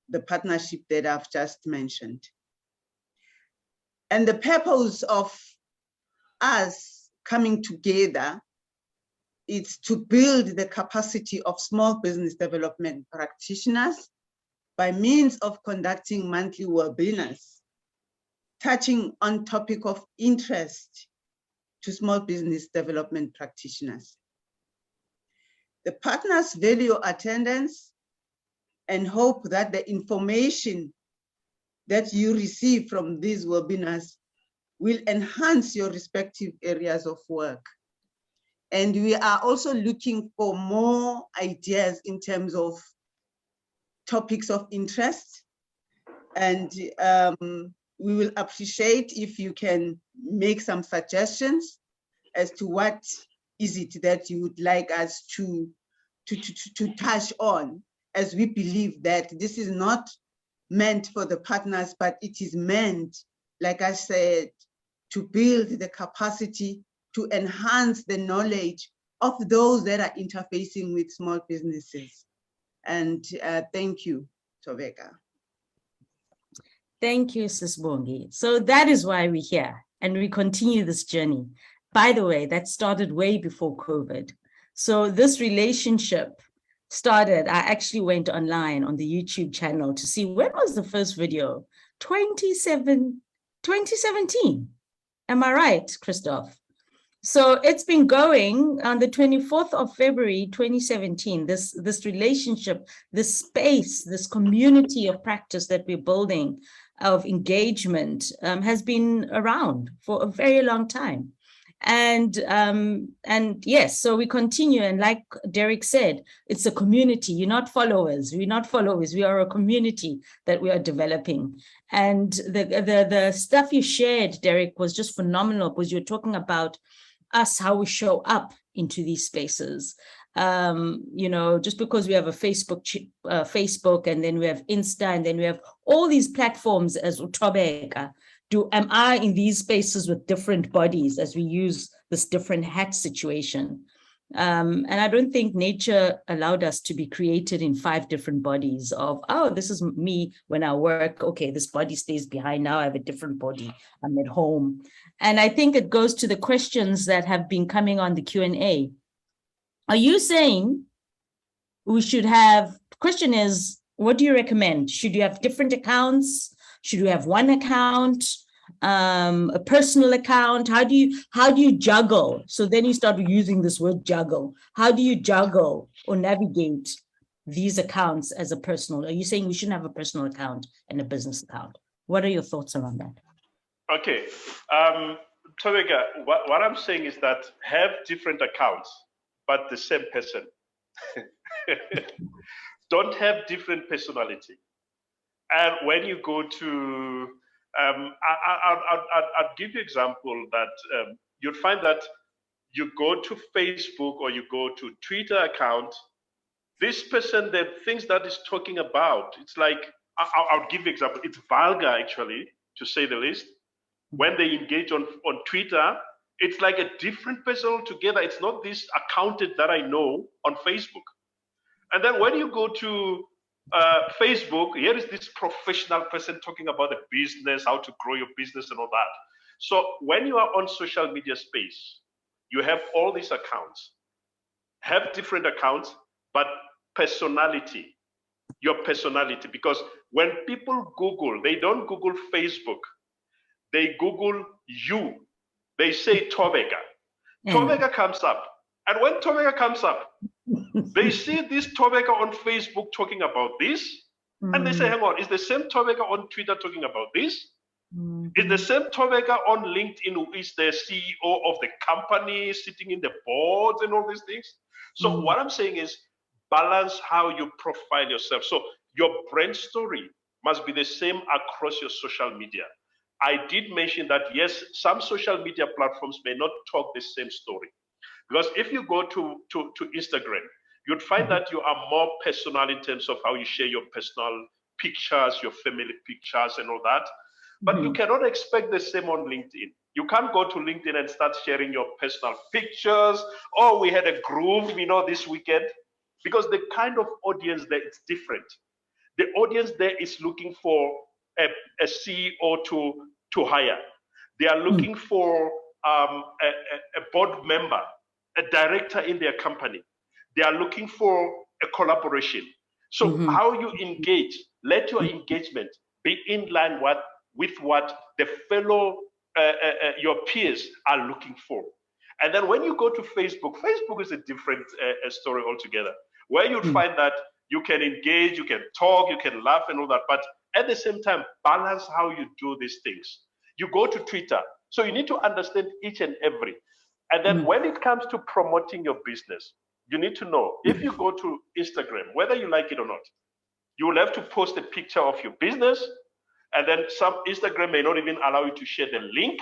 the partnership that I've just mentioned. And the purpose of us coming together is to build the capacity of small business development practitioners by means of conducting monthly webinars, touching on topic of interest to small business development practitioners. The partners value attendance and hope that the information that you receive from these webinars will enhance your respective areas of work. And we are also looking for more ideas in terms of topics of interest. And we will appreciate if you can make some suggestions as to what is it that you would like us to touch on, as we believe that this is not meant for the partners, but it is meant, like I said, to build the capacity to enhance the knowledge of those that are interfacing with small businesses. And thank you, Thobeka. Thank you, Sisbongi. So that is why we're here and we continue this journey. By the way, that started way before COVID. So this relationship started, I actually went online on the YouTube channel to see when was the first video, 2017. Am I right, Christoph? So it's been going on the 24th of February, 2017, this relationship, this space, this community of practice that we're building of engagement has been around for a very long time. And yes, so we continue. And like Derek said, it's a community. You're not followers. We're not followers. We are a community that we are developing. And the stuff you shared, Derek, was just phenomenal, because you're talking about us, how we show up into these spaces. You know, just because we have a Facebook, and then we have Insta, and then we have all these platforms as Thobeka. Am I in these spaces with different bodies as we use this different hat situation? And I don't think nature allowed us to be created in 5 different bodies of, oh, this is me when I work. Okay, this body stays behind. Now I have a different body. I'm at home. And I think it goes to the questions that have been coming on the Q&A. Are you saying we should have, question is, what do you recommend? Should you have different accounts? Should you have one account, a personal account? How do you juggle? So then you start using this word juggle. How do you juggle or navigate these accounts as a personal? Are you saying we shouldn't have a personal account and a business account? What are your thoughts around that? Okay, Thobeka, what I'm saying is that have different accounts, but the same person. Don't have different personality. And when you go to, I'll give you an example that you'll find that you go to Facebook or you go to Twitter account, this person, the things that is talking about, it's like, I'll give you an example. It's vulgar, actually, to say the least. When they engage on Twitter, it's like a different person altogether. It's not this accountant that I know on Facebook. And then when you go to Facebook, here is this professional person talking about the business, how to grow your business and all that. So when you are on social media space, you have all these accounts. Have different accounts, but personality, your personality. Because when people Google, they don't Google Facebook. They Google you. They say Thobeka. Thobeka comes up. And when Thobeka comes up, they see this Thobeka on Facebook talking about this. And they say, hang on, is the same Thobeka on Twitter talking about this? Is the same Thobeka on LinkedIn, who is the CEO of the company, sitting in the boards and all these things? So what I'm saying is balance how you profile yourself. So your brand story must be the same across your social media. I did mention that, yes, some social media platforms may not talk the same story. Because if you go to Instagram, you'd find that you are more personal in terms of how you share your personal pictures, your family pictures and all that. But you cannot expect the same on LinkedIn. You can't go to LinkedIn and start sharing your personal pictures. Oh, we had a groove, this weekend. Because the kind of audience there is different. The audience there is looking for a CEO to hire. They are looking for a board member, a director in their company. They are looking for a collaboration. So how you engage, let your engagement be in line with what the fellow, your peers are looking for. And then when you go to Facebook, Facebook is a different story altogether, where you'll find that you can engage, you can talk, you can laugh and all that, but at the same time, balance how you do these things. You go to Twitter, So you need to understand each and every. And then when it comes to promoting your business, you need to know, if you go to Instagram, whether you like it or not, you will have to post a picture of your business, and then some Instagram may not even allow you to share the link.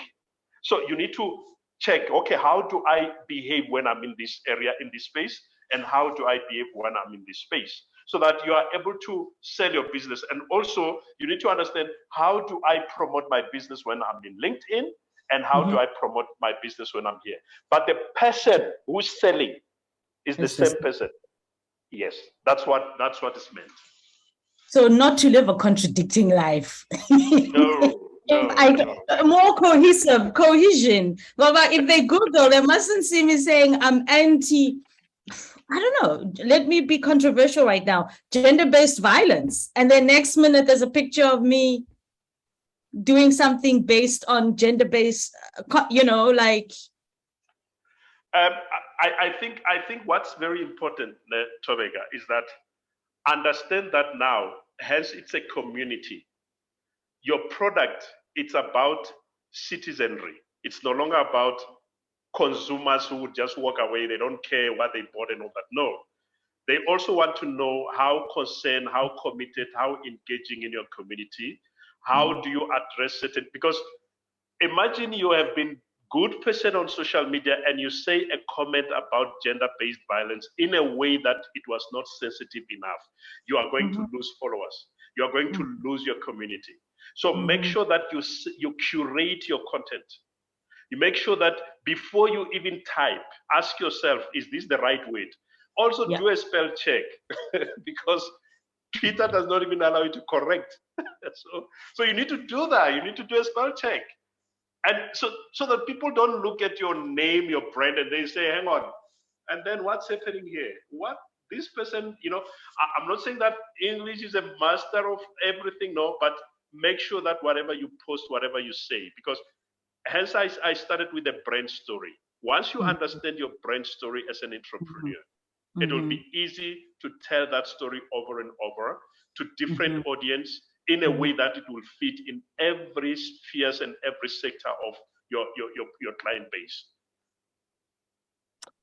So you need to check, okay, how do I behave when I'm in this area, in this space, and how do I behave when I'm in this space, so that you are able to sell your business. And also you need to understand, how do I promote my business when I'm in LinkedIn, and how do I promote my business when I'm here? But the person who's selling is the same person. Yes, that's what is meant. So not to live a contradicting life. No. More cohesion. But if they Google, they mustn't see me saying I'm anti, I don't know, let me be controversial right now, gender-based violence. And then next minute, there's a picture of me doing something based on gender-based, like. I think what's very important, Tobeka, is that understand that now, hence it's a community. Your product, it's about citizenry. It's no longer about consumers who would just walk away. They don't care what they bought and all that. No, they also want to know how concerned, how committed, how engaging in your community. How do you address it? Because imagine you have been good person on social media and you say a comment about gender-based violence in a way that it was not sensitive enough. You are going to lose followers. You are going to lose your community. So make sure that you curate your content. You make sure that before you even type, ask yourself, is this the right word? Also do a spell check because Twitter does not even allow you to correct. So you need to do that. You need to do a spell check. And so that people don't look at your name, your brand, and they say, hang on, and then what's happening here? What this person, I'm not saying that English is a master of everything, no, but make sure that whatever you post, whatever you say, because hence I started with a brand story. Once you understand your brand story as an entrepreneur, it will be easy to tell that story over and over to different audience in a way that it will fit in every spheres and every sector of your client base.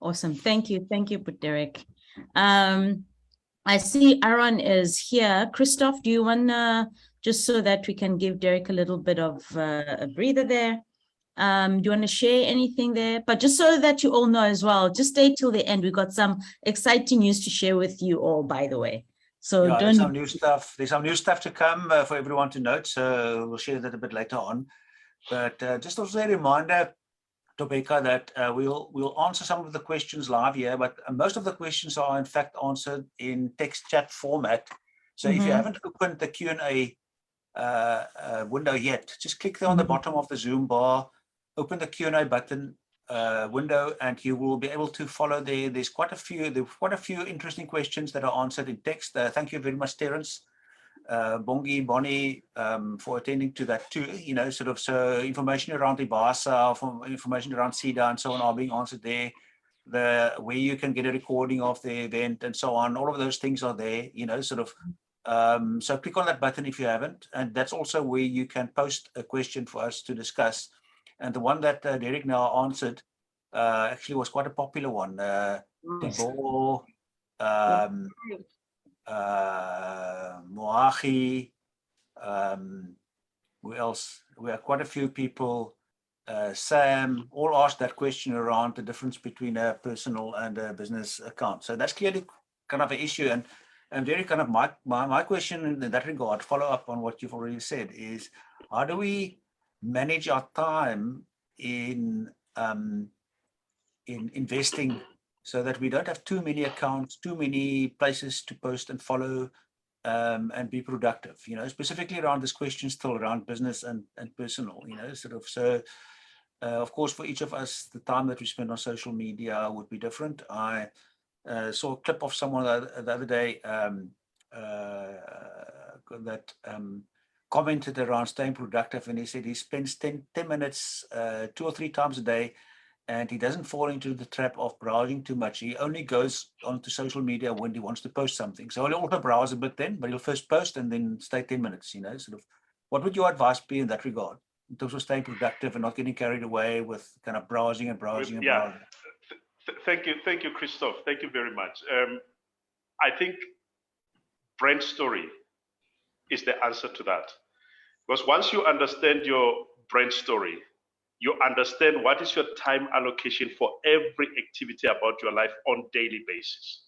Awesome. Thank you, Derek. I see Aaron is here. Christoph, do you want to, just so that we can give Derek a little bit of a breather there? Do you want to share anything there? But just so that you all know as well, just stay till the end. We've got some exciting news to share with you all, by the way. So don't. There's some new stuff. There's some new stuff to come for everyone to note. So we'll share that a bit later on. But just also a reminder, Tobeka, that we'll answer some of the questions live here, but most of the questions are in fact answered in text chat format. So if you haven't opened the Q&A window yet, just click there on the bottom of the Zoom bar, open the Q&A button window, and you will be able to follow there. There's quite a few interesting questions that are answered in text. Thank you very much, Terence, Bongi, Bonnie, for attending to that too. So information around IBASA, information around SIDA and so on are being answered there. Where you can get a recording of the event and so on, all of those things are there, so click on that button if you haven't, and that's also where you can post a question for us to discuss. And the one that Derek now answered actually was quite a popular one. Tibor, Moahi, who else? We have quite a few people. Sam, all asked that question around the difference between a personal and a business account. So that's clearly kind of an issue. And very kind of my question in that regard, follow up on what you've already said, is how do we manage our time in investing so that we don't have too many accounts, too many places to post and follow, and be productive, specifically around this question still around business and personal, so of course, for each of us, the time that we spend on social media would be different. I saw a clip of someone the other day that commented around staying productive, and he said he spends 10 minutes 2 or 3 times a day, and he doesn't fall into the trap of browsing too much. He only goes onto social media when he wants to post something. So he'll also browse a bit then, but he'll first post and then stay 10 minutes, What would your advice be in that regard? in terms of staying productive and not getting carried away with kind of browsing and browsing and Yeah. browsing. Thank you, Christoph. Thank you very much. I think brand story is the answer to that. Because once you understand your brand story, you understand what is your time allocation for every activity about your life on daily basis.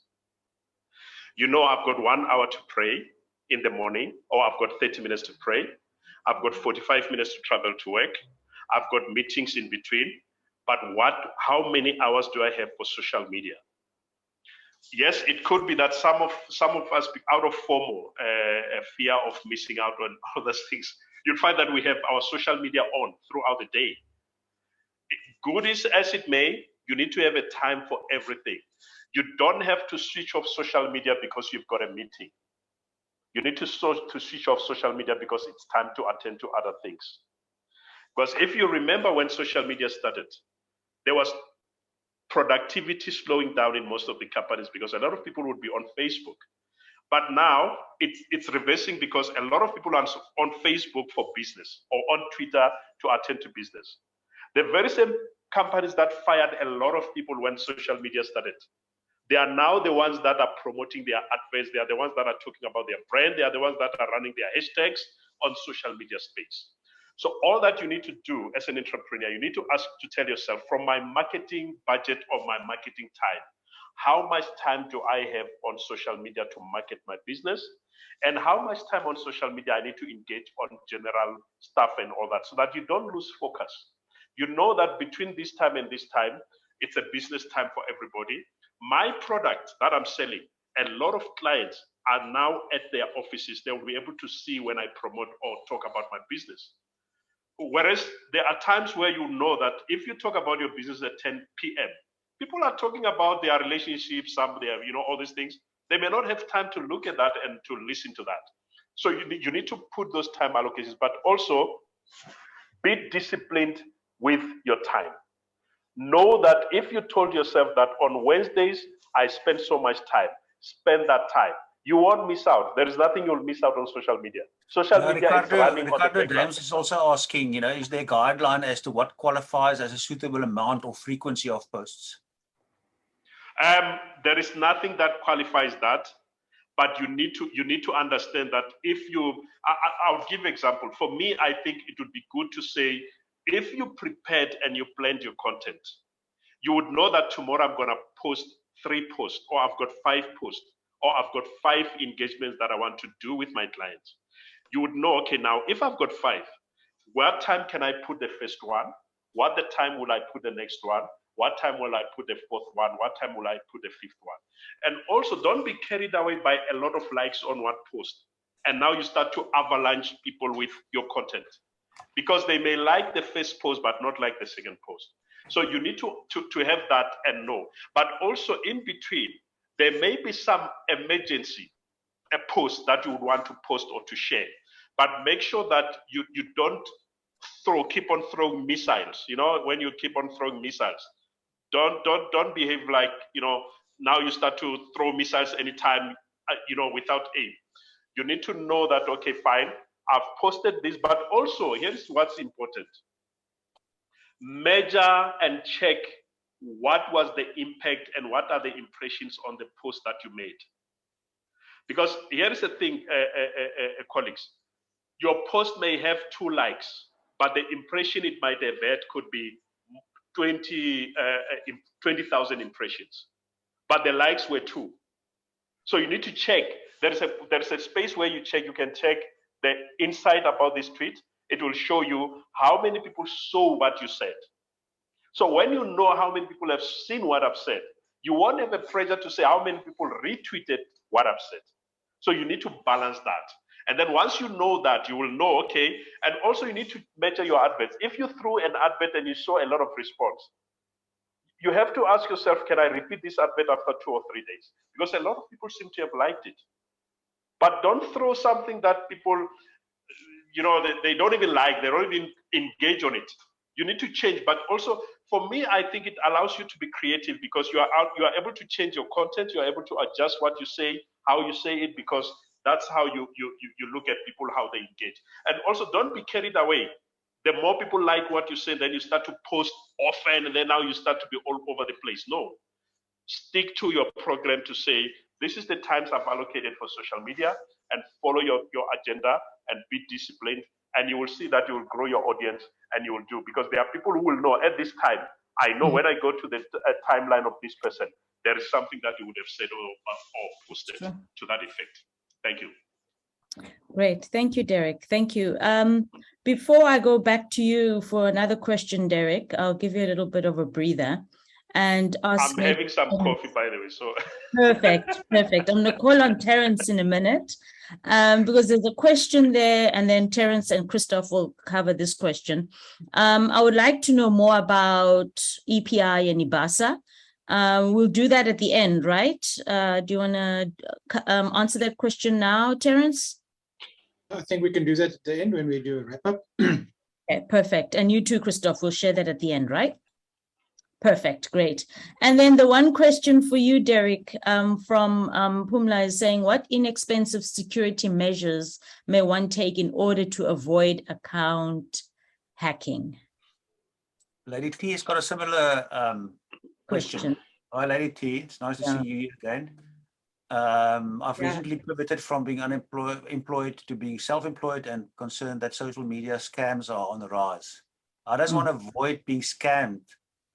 You know, I've got 1 hour to pray in the morning, or I've got 30 minutes to pray. I've got 45 minutes to travel to work. I've got meetings in between. But how many hours do I have for social media? Yes, it could be that some of us, out of FOMO, a fear of missing out on all those things, you'll find that we have our social media on throughout the day. Good is as it may, you need to have a time for everything. You don't have to switch off social media because you've got a meeting. You need to switch off social media because it's time to attend to other things. Because if you remember when social media started, there was productivity slowing down in most of the companies because a lot of people would be on Facebook. But now it's reversing because a lot of people are on Facebook for business or on Twitter to attend to business. The very same companies that fired a lot of people when social media started, they are now the ones that are promoting their adverts. They are the ones that are talking about their brand. They are the ones that are running their hashtags on social media space. So all that you need to do as an entrepreneur, you need to tell yourself, from my marketing budget of my marketing time, how much time do I have on social media to market my business? And how much time on social media I need to engage on general stuff and all that, so that you don't lose focus. You know that between this time and this time, it's a business time for everybody. My product that I'm selling, a lot of clients are now at their offices. They will be able to see when I promote or talk about my business. Whereas there are times where you know that if you talk about your business at 10 p.m., people are talking about their relationships, all these things. They may not have time to look at that and to listen to that. So you need to put those time allocations, but also be disciplined with your time. Know that if you told yourself that on Wednesdays, I spend so much time, spend that time. You won't miss out. There is nothing you'll miss out on social media. Social media is running on the background. James is also asking, is there a guideline as to what qualifies as a suitable amount or frequency of posts? There is nothing that qualifies that, but you need to understand that I'll give an example. For me, I think it would be good to say, if you prepared and you planned your content, you would know that tomorrow I'm going to post 3 posts, or I've got 5 posts, or I've got 5 engagements that I want to do with my clients. You would know, okay, now if I've got 5, what time can I put the first one? What the time will I put the next one? What time will I put the 4th one? What time will I put the 5th one? And also, don't be carried away by a lot of likes on one post. And now you start to avalanche people with your content, because they may like the first post but not like the second post. So you need to have that and know. But also in between, there may be some emergency, a post that you would want to post or to share. But make sure that you don't keep on throwing missiles. When you keep on throwing missiles, don't behave like, now you start to throw missiles anytime, without aim. You need to know that, okay, fine, I've posted this, but also here's what's important. Measure and check what was the impact and what are the impressions on the post that you made. Because here is the thing, colleagues, your post may have 2 likes, but the impression it might have had could be 20,000 impressions, but the likes were 2. So you need to check. There's a space where you can check the insight about this tweet. It will show you how many people saw what you said. So when you know how many people have seen what I've said, you won't have a pressure to say how many people retweeted what I've said. So you need to balance that. And then once you know that, you will know, okay, and also you need to measure your adverts. If you threw an advert and you saw a lot of response, you have to ask yourself, can I repeat this advert after 2 or 3 days? Because a lot of people seem to have liked it. But don't throw something that people, they don't even like, they don't even engage on it. You need to change. But also, for me, I think it allows you to be creative, because you are able to change your content. You are able to adjust what you say, how you say it, because that's how you look at people, how they engage. And also, don't be carried away. the more people like what you say, then you start to post often, and then now you start to be all over the place. No, stick to your program to say, this is the times I've allocated for social media, and follow your agenda and be disciplined, and you will see that you will grow your audience, and you will do, because there are people who will know at this time, I know when I go to the timeline of this person, there is something that you would have said or posted to that effect. Thank you. Great. Thank you, Derek. Thank you. Before I go back to you for another question, Derek, I'll give you a little bit of a breather and ask. I'm having some coffee, by the way, so. Perfect, perfect. I'm going to call on Terence in a minute because there's a question there, and then Terence and Christoph will cover this question. I would like to know more about EPI and IBASA. We'll do that at the end, right? Do you want to answer that question now, Terence? I think we can do that at the end when we do a wrap up. Okay, perfect. And you too, Christoph, we'll share that at the end, right? Perfect, great. And then the one question for you, Derek, from Pumla is saying, what inexpensive security measures may one take in order to avoid account hacking? Lady T has got a similar question. Hi, Lady T. It's nice to see you again. I've recently pivoted from being employed to being self-employed and concerned that social media scams are on the rise. I just want to avoid being scammed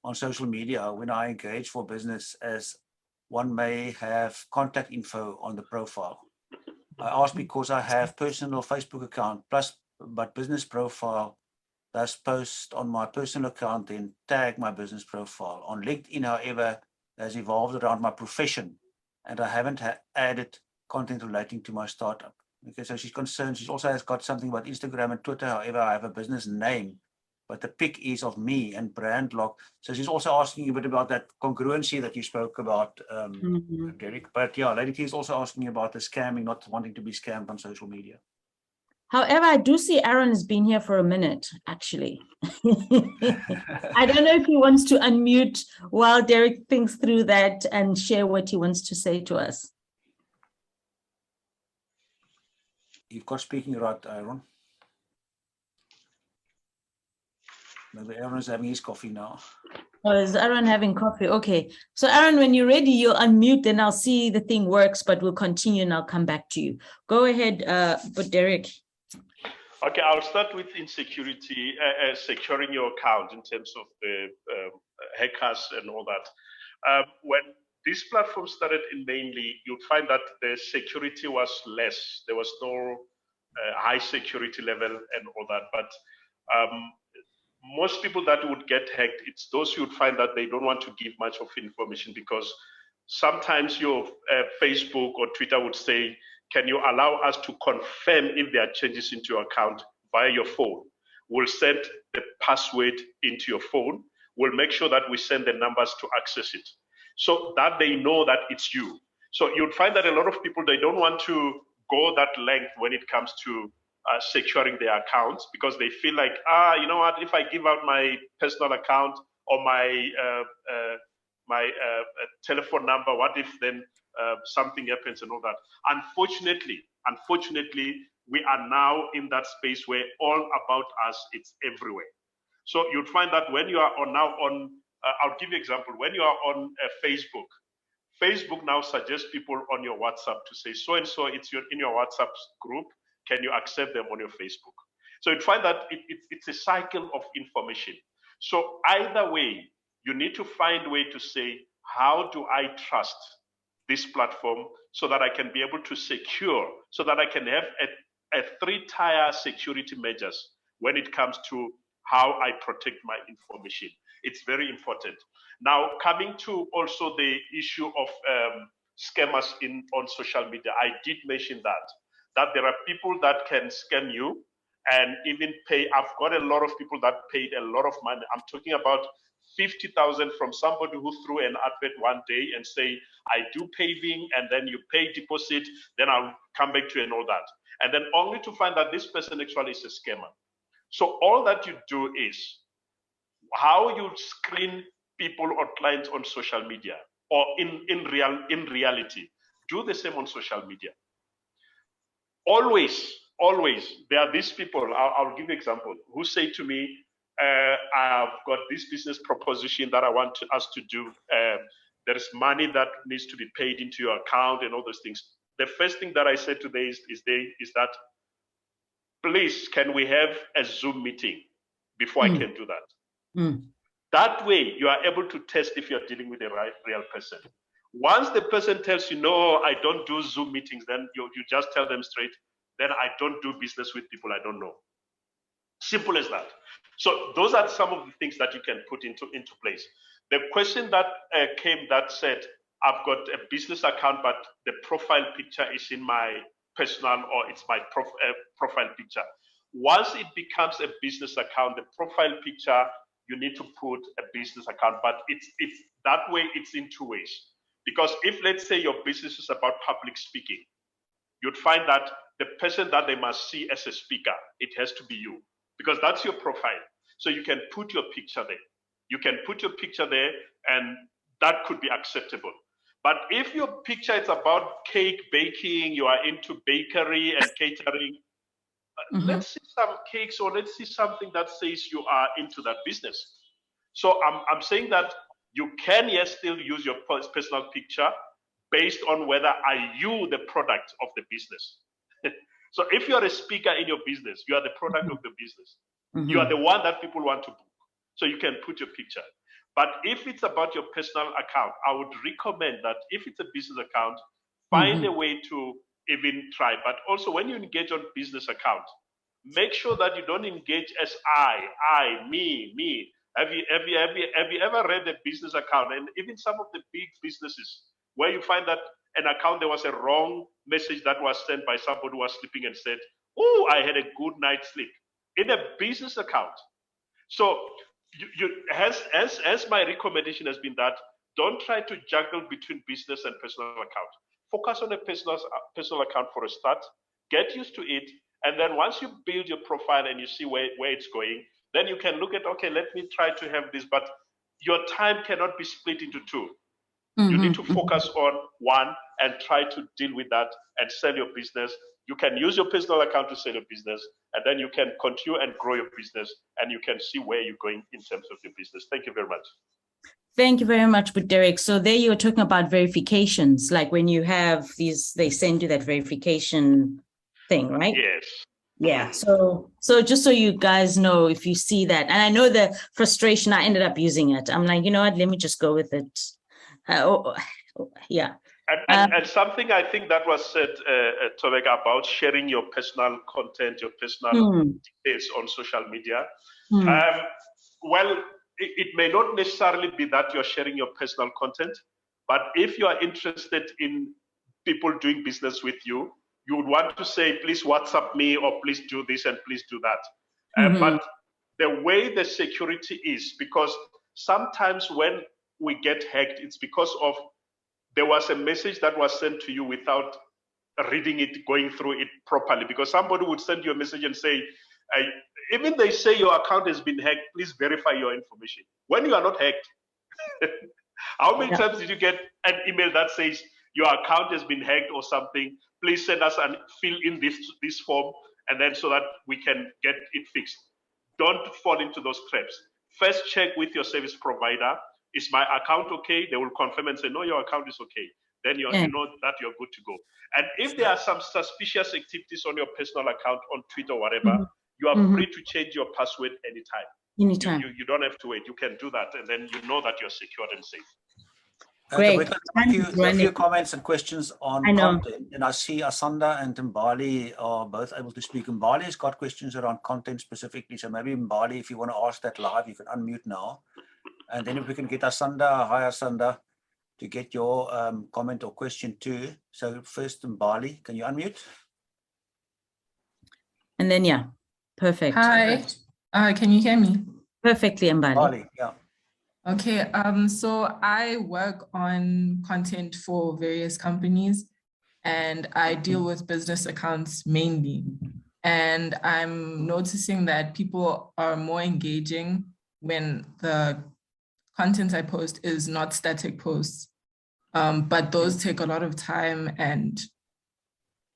on social media when I engage for business, as one may have contact info on the profile. I ask because I have personal Facebook account but business profile. Thus post on my personal account, then tag my business profile. On LinkedIn, however, has evolved around my profession, and I haven't added content relating to my startup. Okay, so she's concerned. She also has got something about Instagram and Twitter. However, I have a business name, but the pic is of me and brand lock. So she's also asking a bit about that congruency that you spoke about, Derek. But yeah, Lady T is also asking about the scamming, not wanting to be scammed on social media. However, I do see Aaron has been here for a minute, actually. I don't know if he wants to unmute while Derek thinks through that and share what he wants to say to us. You've got speaking right, Aaron. Maybe Aaron is having his coffee now. Oh, is Aaron having coffee? Okay. So Aaron, when you're ready, you'll unmute, then I'll see the thing works, but we'll continue and I'll come back to you. Go ahead, but Derek. Okay, I'll start with insecurity, securing your account in terms of the hackers and all that. When this platform started in mainly, you'd find that the security was less. There was no high security level and all that. But most people that would get hacked, it's those you'd find that they don't want to give much of information, because sometimes your Facebook or Twitter would say, can you allow us to confirm if there are changes into your account via your phone? We'll send the password into your phone. We'll make sure that we send the numbers to access it, so that they know that it's you. So you'd find that a lot of people, they don't want to go that length when it comes to securing their accounts, because they feel like, you know what, if I give out my personal account or my telephone number, what if then something happens and all that? Unfortunately, we are now in that space where all about us, it's everywhere. So you'd find that when you are on I'll give you an example. When you are on Facebook now suggests people on your WhatsApp to say, so-and-so, it's in your WhatsApp group, can you accept them on your Facebook? So you'd find that it's a cycle of information. So either way, you need to find a way to say, how do I trust this platform so that I can be able to secure, so that I can have a three-tier security measures when it comes to how I protect my information. It's very important. Now, coming to also the issue of scammers on social media, I did mention that there are people that can scam you and even pay. I've got a lot of people that paid a lot of money. I'm talking about 50,000 from somebody who threw an advert one day and say, I do paving, and then you pay deposit, then I'll come back to you and all that. And then only to find that this person actually is a scammer. So all that you do is how you screen people or clients on social media, or in reality, do the same on social media. Always always, there are these people, I'll give you an example, who say to me, I've got this business proposition that I want us to do. There is money that needs to be paid into your account and all those things. The first thing that I said to them is that, please, can we have a Zoom meeting before I can do that? That way, you are able to test if you're dealing with a real person. Once the person tells you, no, I don't do Zoom meetings, then you just tell them straight, then I don't do business with people I don't know. Simple as that. So those are some of the things that you can put into place. The question that came that said, I've got a business account, but the profile picture is in my personal, or it's my profile picture. Once it becomes a business account, the profile picture, you need to put a business account, but it's that way, it's in two ways. Because if, let's say, your business is about public speaking, you'd find that the person that they must see as a speaker, it has to be you, because that's your profile. So you can put your picture there. You can put your picture there, and that could be acceptable. But if your picture is about cake baking, you are into bakery and catering, let's see some cakes, or let's see something that says you are into that business. So I'm saying that you can, yes, still use your personal picture based on whether are you the product of the business. So if you're a speaker in your business, you are the product of the business. You are the one that people want to book. So you can put your picture. But if it's about your personal account, I would recommend that if it's a business account, find a way to even try. But also when you engage on business account, make sure that you don't engage as I, me. Have you ever read a business account? And even some of the big businesses where you find that an account, there was a wrong message that was sent by somebody who was sleeping and said, oh, I had a good night's sleep, in a business account. So as my recommendation has been that don't try to juggle between business and personal account. Focus on a personal account for a start, get used to it, and then once you build your profile and you see where it's going, then you can look at, okay, let me try to have this, but your time cannot be split into two. You need to focus on one and try to deal with that and sell your business. You can use your personal account to sell your business, and then you can continue and grow your business, and you can see where you're going in terms of your business. Thank you very much. Thank you very much, Derek. So there you were talking about verifications, like when you have these, they send you that verification thing, right? Yes. Yeah. So just so you guys know, if you see that, and I know the frustration, I ended up using it. I'm like, you know what, let me just go with it. Yeah. And something I think that was said, Tobeka, about sharing your personal content, your personal details on social media. Well, it may not necessarily be that you're sharing your personal content, but if you are interested in people doing business with you, you would want to say, please WhatsApp me, or please do this and please do that. But the way the security is, because sometimes when we get hacked, it's because of there was a message that was sent to you without reading it, going through it properly, because somebody would send you a message and say, even they say your account has been hacked, please verify your information. When you are not hacked, how many times did you get an email that says your account has been hacked or something? Please send us and fill in this form, and then so that we can get it fixed. Don't fall into those traps. First, check with your service provider. Is my account okay? They will confirm and say, no, your account is okay. Then you know that you're good to go. And if there are some suspicious activities on your personal account, on Twitter or whatever, you are free to change your password anytime. You don't have to wait. You can do that, and then you know that you're secure and safe. Great. We've got a few comments and questions on content. And I see Asanda and Mbali are both able to speak. Mbali has got questions around content specifically. So maybe Mbali, if you want to ask that live, you can unmute now. And then if we can get Asanda, hi Asanda, to get your comment or question too. So first, Mbali, can you unmute? And then, yeah, perfect. Hi, can you hear me? Perfectly, Mbali. Yeah. Okay, so I work on content for various companies, and I deal with business accounts mainly. And I'm noticing that people are more engaging when the content I post is not static posts, but those take a lot of time, and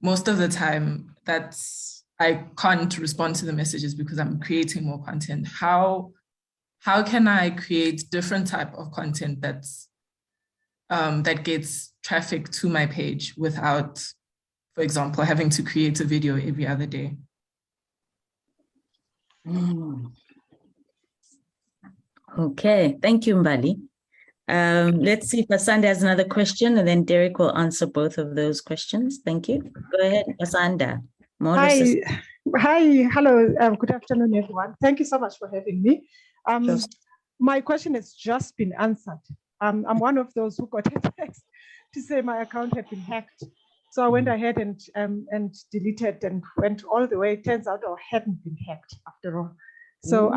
most of the time that's I can't respond to the messages because I'm creating more content. How can I create different type of content that's that gets traffic to my page without, for example, having to create a video every other day? Okay, thank you, Mbali. Let's see if Asanda has another question, and then Derek will answer both of those questions. Thank you. Go ahead, Asanda. Hi, hello, good afternoon, everyone. Thank you so much for having me. My question has just been answered. I'm one of those who got a text to say my account had been hacked. So I went ahead and deleted and went all the way. It turns out I hadn't been hacked after all. So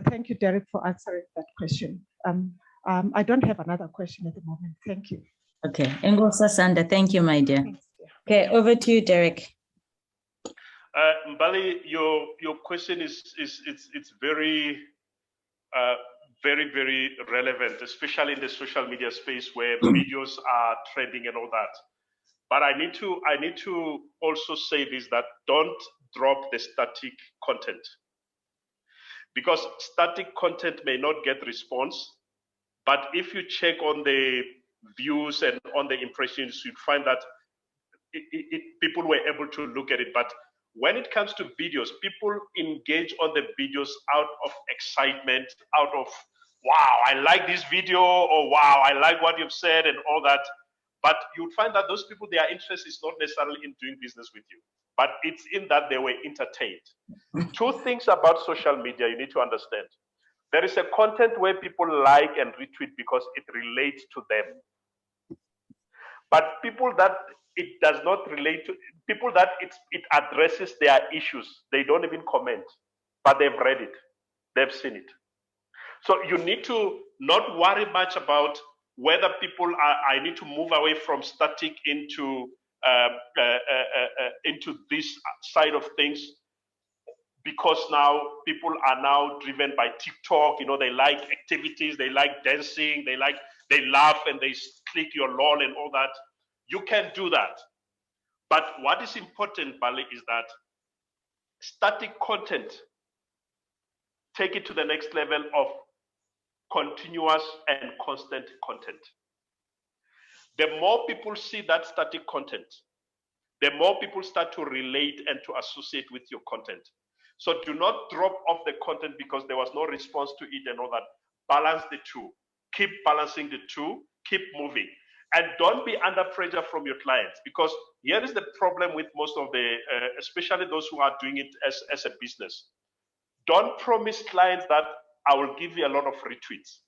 thank you, Derek, for answering that question. I don't have another question at the moment. Thank you. Okay, Ngosa Sanda, thank you, my dear. Thanks, dear. Okay, over to you, Derek. Mbali, your question is very very relevant, especially in the social media space where videos are trending and all that. But I need to also say this, that don't drop the static content, because static content may not get response, but if you check on the views and on the impressions, you'd find that people were able to look at it. But when it comes to videos, people engage on the videos out of excitement, out of, wow, I like this video, or wow, I like what you've said and all that. But you'd find that those people, their interest is not necessarily in doing business with you, but it's in that they were entertained. Two things about social media you need to understand. There is a content where people like and retweet because it relates to them. But people that it does not relate to, people that it addresses their issues, they don't even comment, but they've read it, they've seen it. So you need to not worry much about whether people are, I need to move away from static into this side of things, because now people are now driven by TikTok. You know, they like activities, they like dancing, they laugh and they click your lol and all that. You can do that. But what is important, Bali, is that static content, take it to the next level of continuous and constant content. The more people see that static content, the more people start to relate and to associate with your content. So do not drop off the content because there was no response to it and all that. Balance the two. Keep balancing the two. Keep moving. And don't be under pressure from your clients, because here is the problem with most of the, especially those who are doing it as a business. Don't promise clients that I will give you a lot of retweets.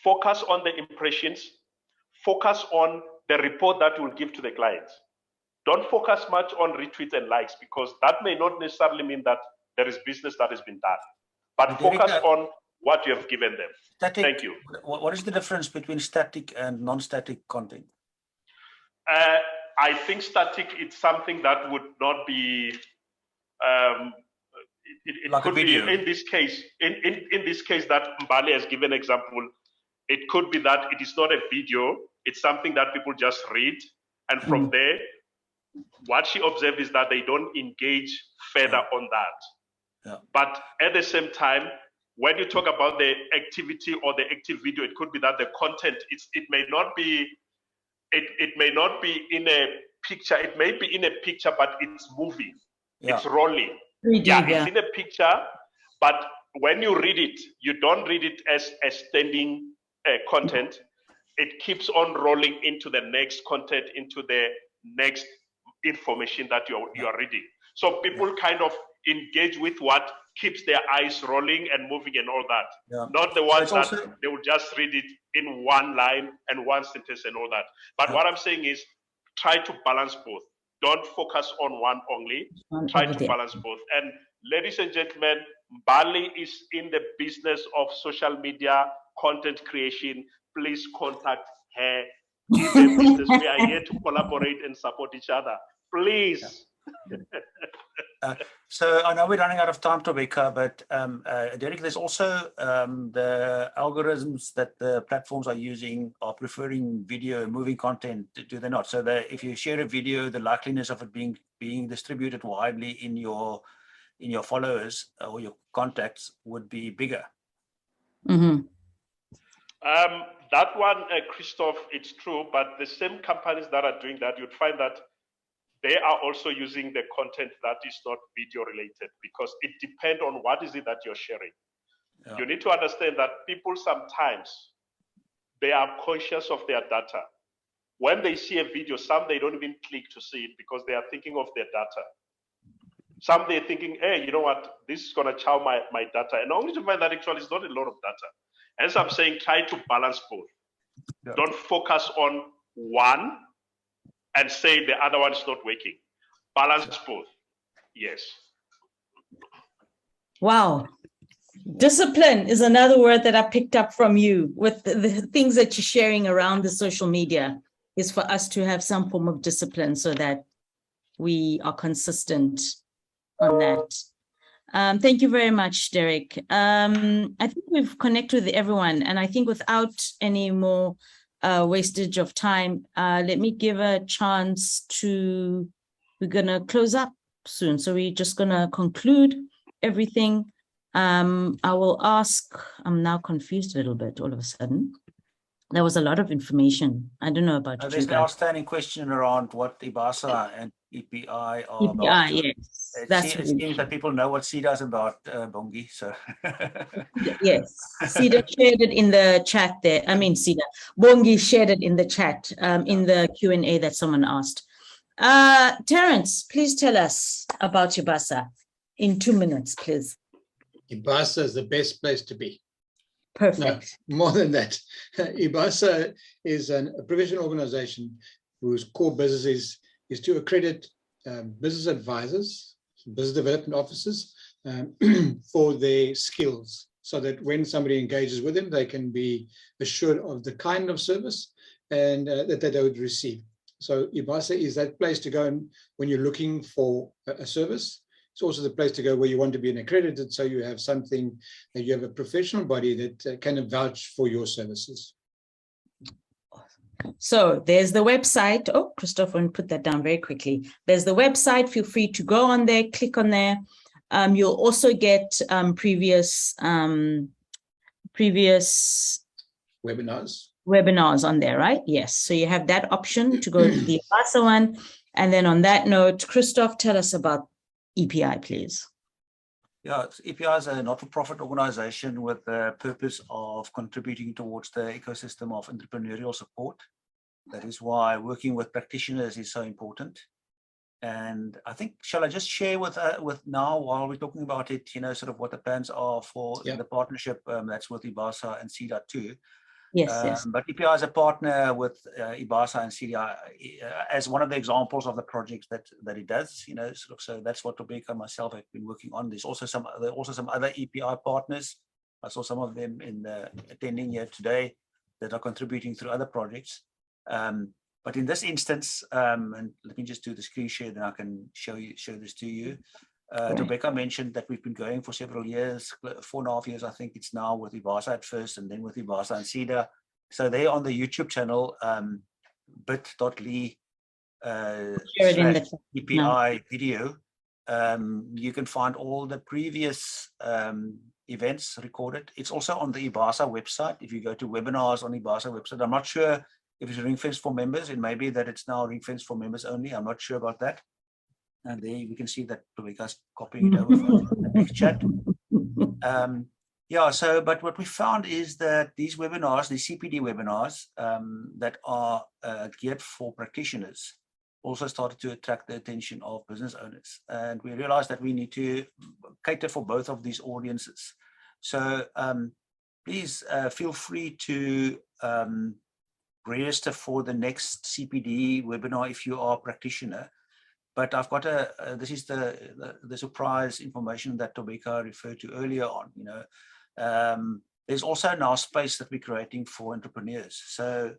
Focus on the impressions. Focus on the report that you will give to the clients. Don't focus much on retweets and likes, because that may not necessarily mean that there is business that has been done. But focus on what you have given them. Static, thank you. What is the difference between static and non-static content? I think static is something that would not be, it like could a video. be in this case, in this case that Mbali has given example, it could be that it is not a video, it's something that people just read. And from there, what she observed is that they don't engage further on that. Yeah. But at the same time, when you talk about the activity or the active video, it could be that the content, it may not be in a picture. It may be in a picture, but it's moving. Yeah. It's rolling. It's in a picture, but when you read it, you don't read it as a standing content. It keeps on rolling into the next content, into the next information that you are reading. So people kind of engage with what keeps their eyes rolling and moving and all that. Yeah. Not the ones that they will just read it in one line and one sentence and all that. But what I'm saying is, try to balance both. Don't focus on one only. Try to balance both. And ladies and gentlemen, Mbali is in the business of social media content creation. Please contact her. She's a business. We are here to collaborate and support each other. Please. So I know we're running out of time, Tobeka, but Derek, there's also the algorithms that the platforms are using are preferring video, moving content, do they not? So that if you share a video, the likeliness of it being being distributed widely in your followers or your contacts would be bigger. Mm-hmm. That one, Christoph, it's true, but the same companies that are doing that, you'd find that they are also using the content that is not video related, because it depends on what is it that you're sharing. Yeah. You need to understand that people sometimes, they are conscious of their data. When they see a video, some they don't even click to see it because they are thinking of their data. Some they're thinking, hey, you know what, this is gonna chow my data. And only to find that actually it's not a lot of data. As I'm saying, try to balance both. Yeah. Don't focus on one and say the other one is not working. Balance both. Yes. Wow. Discipline is another word that I picked up from you with the things that you're sharing around the social media, is for us to have some form of discipline so that we are consistent on that. Thank you very much, Derek. I think we've connected with everyone, and I think without any more wastage of time, let me give a chance to, we're gonna close up soon. So we're just gonna conclude everything. I will ask, I'm now confused a little bit all of a sudden. There was a lot of information. I don't know about you There's an guys. outstanding question around what IBASA and EPI are about. EPI, yes. That's It seems that people know what CEDA is about, Bongi. So yes, CEDA shared it in the chat there. I mean, CEDA. Bongi shared it in the chat, in the Q&A that someone asked. Terence, please tell us about IBASA in 2 minutes, please. IBASA is the best place to be. Perfect. No, more than that. IBASA is a provisional organization whose core business is to accredit business advisors, business development officers for their skills, so that when somebody engages with them, they can be assured of the kind of service and that they would receive. So IBASA is that place to go and when you're looking for a service. It's also the place to go where you want to be accredited, so you have something that you have a professional body that can vouch for your services. So there's the website. Oh, Christopher, put that down very quickly. There's the website. Feel free to go on there, click on there. You'll also get previous webinars on there, right? Yes. So you have that option to go to the IBASA one. And then on that note, Christoph, tell us about EPI, please. Yeah, EPI is a not-for-profit organization with the purpose of contributing towards the ecosystem of entrepreneurial support. That is why working with practitioners is so important. And I think, shall I just share with now, while we're talking about it, you know, sort of what the plans are for the partnership that's with IBASA and CEDA too. Yes, yes. But EPI is a partner with IBASA and CEDA as one of the examples of the projects that it does. You know, sort of, so that's what Rebecca and myself have been working on. There's also some other EPI partners. I saw some of them in attending here today that are contributing through other projects. But in this instance, and let me just do the screen share, then I can show this to you. Rebecca mentioned that we've been going for several years, 4.5 years, I think it's now, with IBASA at first, and then with IBASA and CEDA. So they're on the YouTube channel, bit.ly/EPI video. You can find all the previous events recorded. It's also on the IBASA website. If you go to webinars on IBASA website, I'm not sure if it's ring-fenced for members. It may be that it's now ring-fenced for members only. I'm not sure about that. And there we can see that Rebecca's copying it over from the next chat. Yeah, so, but what we found is that these webinars, these CPD webinars that are geared for practitioners, also started to attract the attention of business owners. And we realized that we need to cater for both of these audiences. So please feel free to register for the next CPD webinar if you are a practitioner. But I've got this is the surprise information that Rebecca referred to earlier on. You know, there's also now space that we're creating for entrepreneurs. So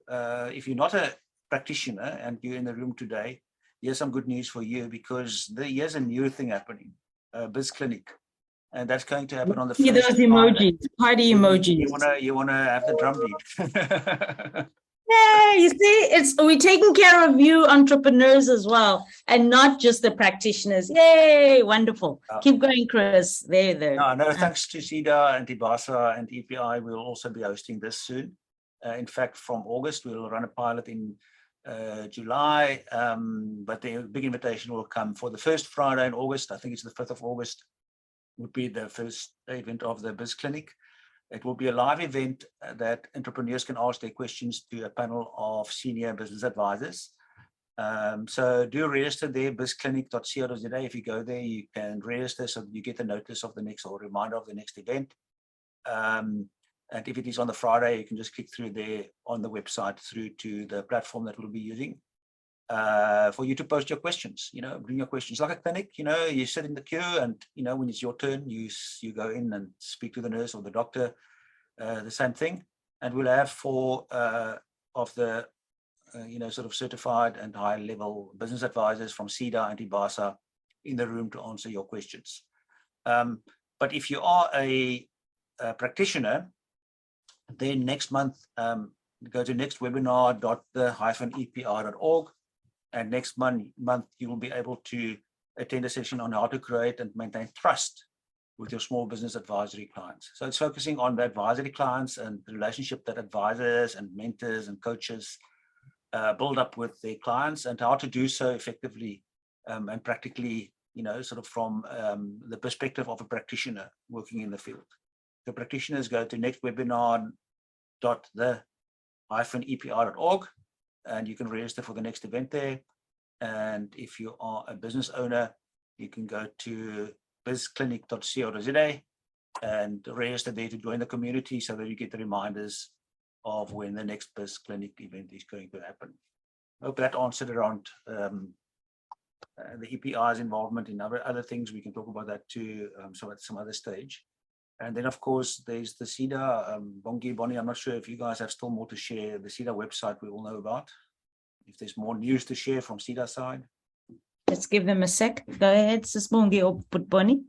if you're not a practitioner and you're in the room today, here's some good news for you, because here's a new thing happening, Biz Clinic, and that's going to happen on the 1st. See those emojis, party emojis. You wanna have the drum beat. Yeah, you see, we're taking care of you entrepreneurs as well, and not just the practitioners. Yay, wonderful. Keep going, Chris. There. No, thanks to CEDA and IBASA and EPI, we'll also be hosting this soon. In fact, from August, we'll run a pilot in July, but the big invitation will come for the first Friday in August. I think it's the 5th of August, would be the first event of the Biz Clinic. It will be a live event that entrepreneurs can ask their questions to a panel of senior business advisors. So do register there, bizclinic.co.za. If you go there, you can register so you get a notice of the next or reminder of the next event. And if it is on the Friday, you can just click through there on the website through to the platform that we'll be using for you to post your questions. Bring your questions like a clinic. You sit in the queue, and when it's your turn, you go in and speak to the nurse or the doctor. The same thing, and we'll have 4 of the sort of certified and high-level business advisors from CEDA and IBASA in the room to answer your questions. But if you are a practitioner, then next month go to nextwebinar.the-epr.org, and next month you will be able to attend a session on how to create and maintain trust with your small business advisory clients. So it's focusing on the advisory clients and the relationship that advisors and mentors and coaches build up with their clients, and how to do so effectively and practically, sort of from the perspective of a practitioner working in the field. The practitioners go to nextwebinar.the-epr.org, and you can register for the next event there. And if you are a business owner, you can go to bizclinic.co.za and register there to join the community so that you get the reminders of when the next Biz Clinic event is going to happen. I hope that answered around the EPI's involvement in other things. We can talk about that too, so at some other stage. And then, of course, there's the CEDA. Bongi, Bonnie, I'm not sure if you guys have still more to share. The CEDA website we all know about. If there's more news to share from CEDA side. Let's give them a sec. Go ahead, Sis Bongi or Bonnie.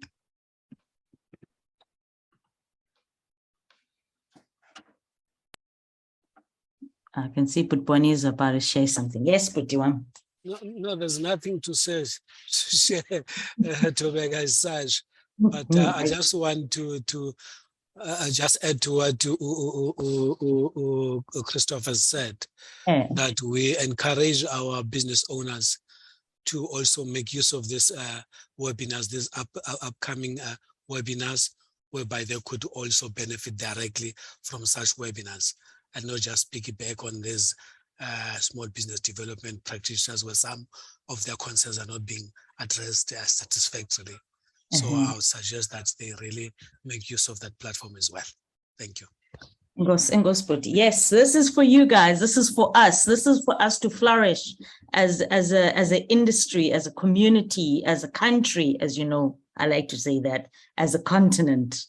I can see Bonnie is about to share something. Yes, Puttiwam. No, there's nothing to say to share to make as such. But I just want to just add to what Christopher said, that we encourage our business owners to also make use of this webinars, these upcoming webinars, whereby they could also benefit directly from such webinars, and not just piggyback on these small business development practitioners where some of their concerns are not being addressed satisfactorily. So I would suggest that they really make use of that platform as well. Thank you. Yes, this is for you guys. This is for us. This is for us to flourish as an industry, as a community, as a country, as you know, I like to say that, as a continent,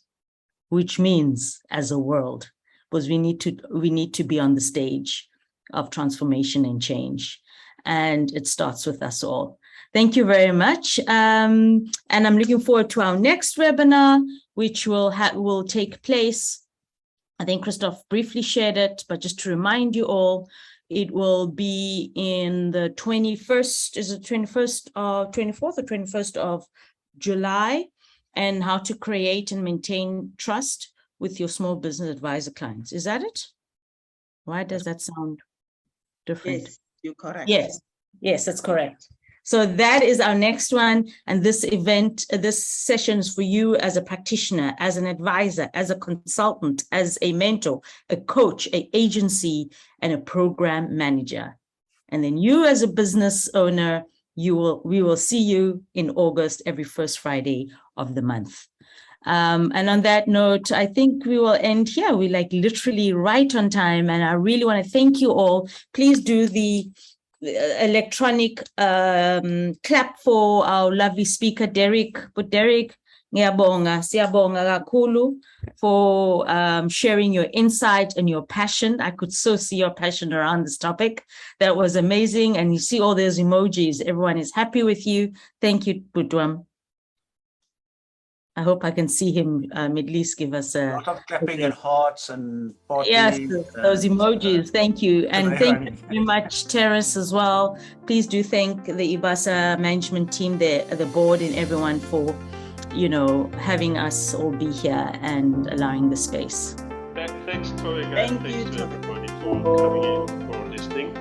which means as a world, because we need to be on the stage of transformation and change. And it starts with us all. Thank you very much. And I'm looking forward to our next webinar, which will take place. I think Christoph briefly shared it, but just to remind you all, it will be in the 21st, is it 21st or 24th or 21st of July, and how to create and maintain trust with your small business advisor clients. Is that it? Why does that sound different? Yes, you're correct. Yes, that's correct. So that is our next one. And this event, this session is for you as a practitioner, as an advisor, as a consultant, as a mentor, a coach, an agency, and a program manager. And then you as a business owner, we will see you in August, every first Friday of the month. And on that note, I think we will end here. We're like literally right on time. And I really want to thank you all. Please do the electronic clap for our lovely speaker, Derek. But Derek, siyabonga kakhulu for sharing your insight and your passion. I could so see your passion around this topic. That was amazing. And you see all those emojis. Everyone is happy with you. Thank you, Budwam. I hope I can see him at least give us A a lot of clapping and hearts and parties. yes, those emojis. Thank you. And very thank you very much, Terrace, as well. Please do thank the IBASA management team, the board, and everyone for, having us all be here and allowing the space. Thanks, Tori. Thank Thanks you, to Tori. everybody for coming in for listening.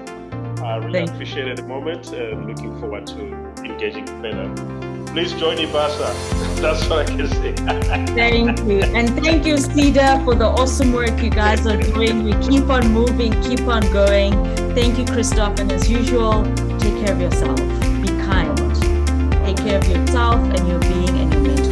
I really Thank you. appreciate it at the moment and looking forward to engaging further. Please join IBASA. That's what I can say. Thank you. And thank you, Cedar, for the awesome work you guys are doing. We keep on moving, keep on going. Thank you, Christoph. And as usual, take care of yourself. Be kind. Take care of yourself and your being and your mental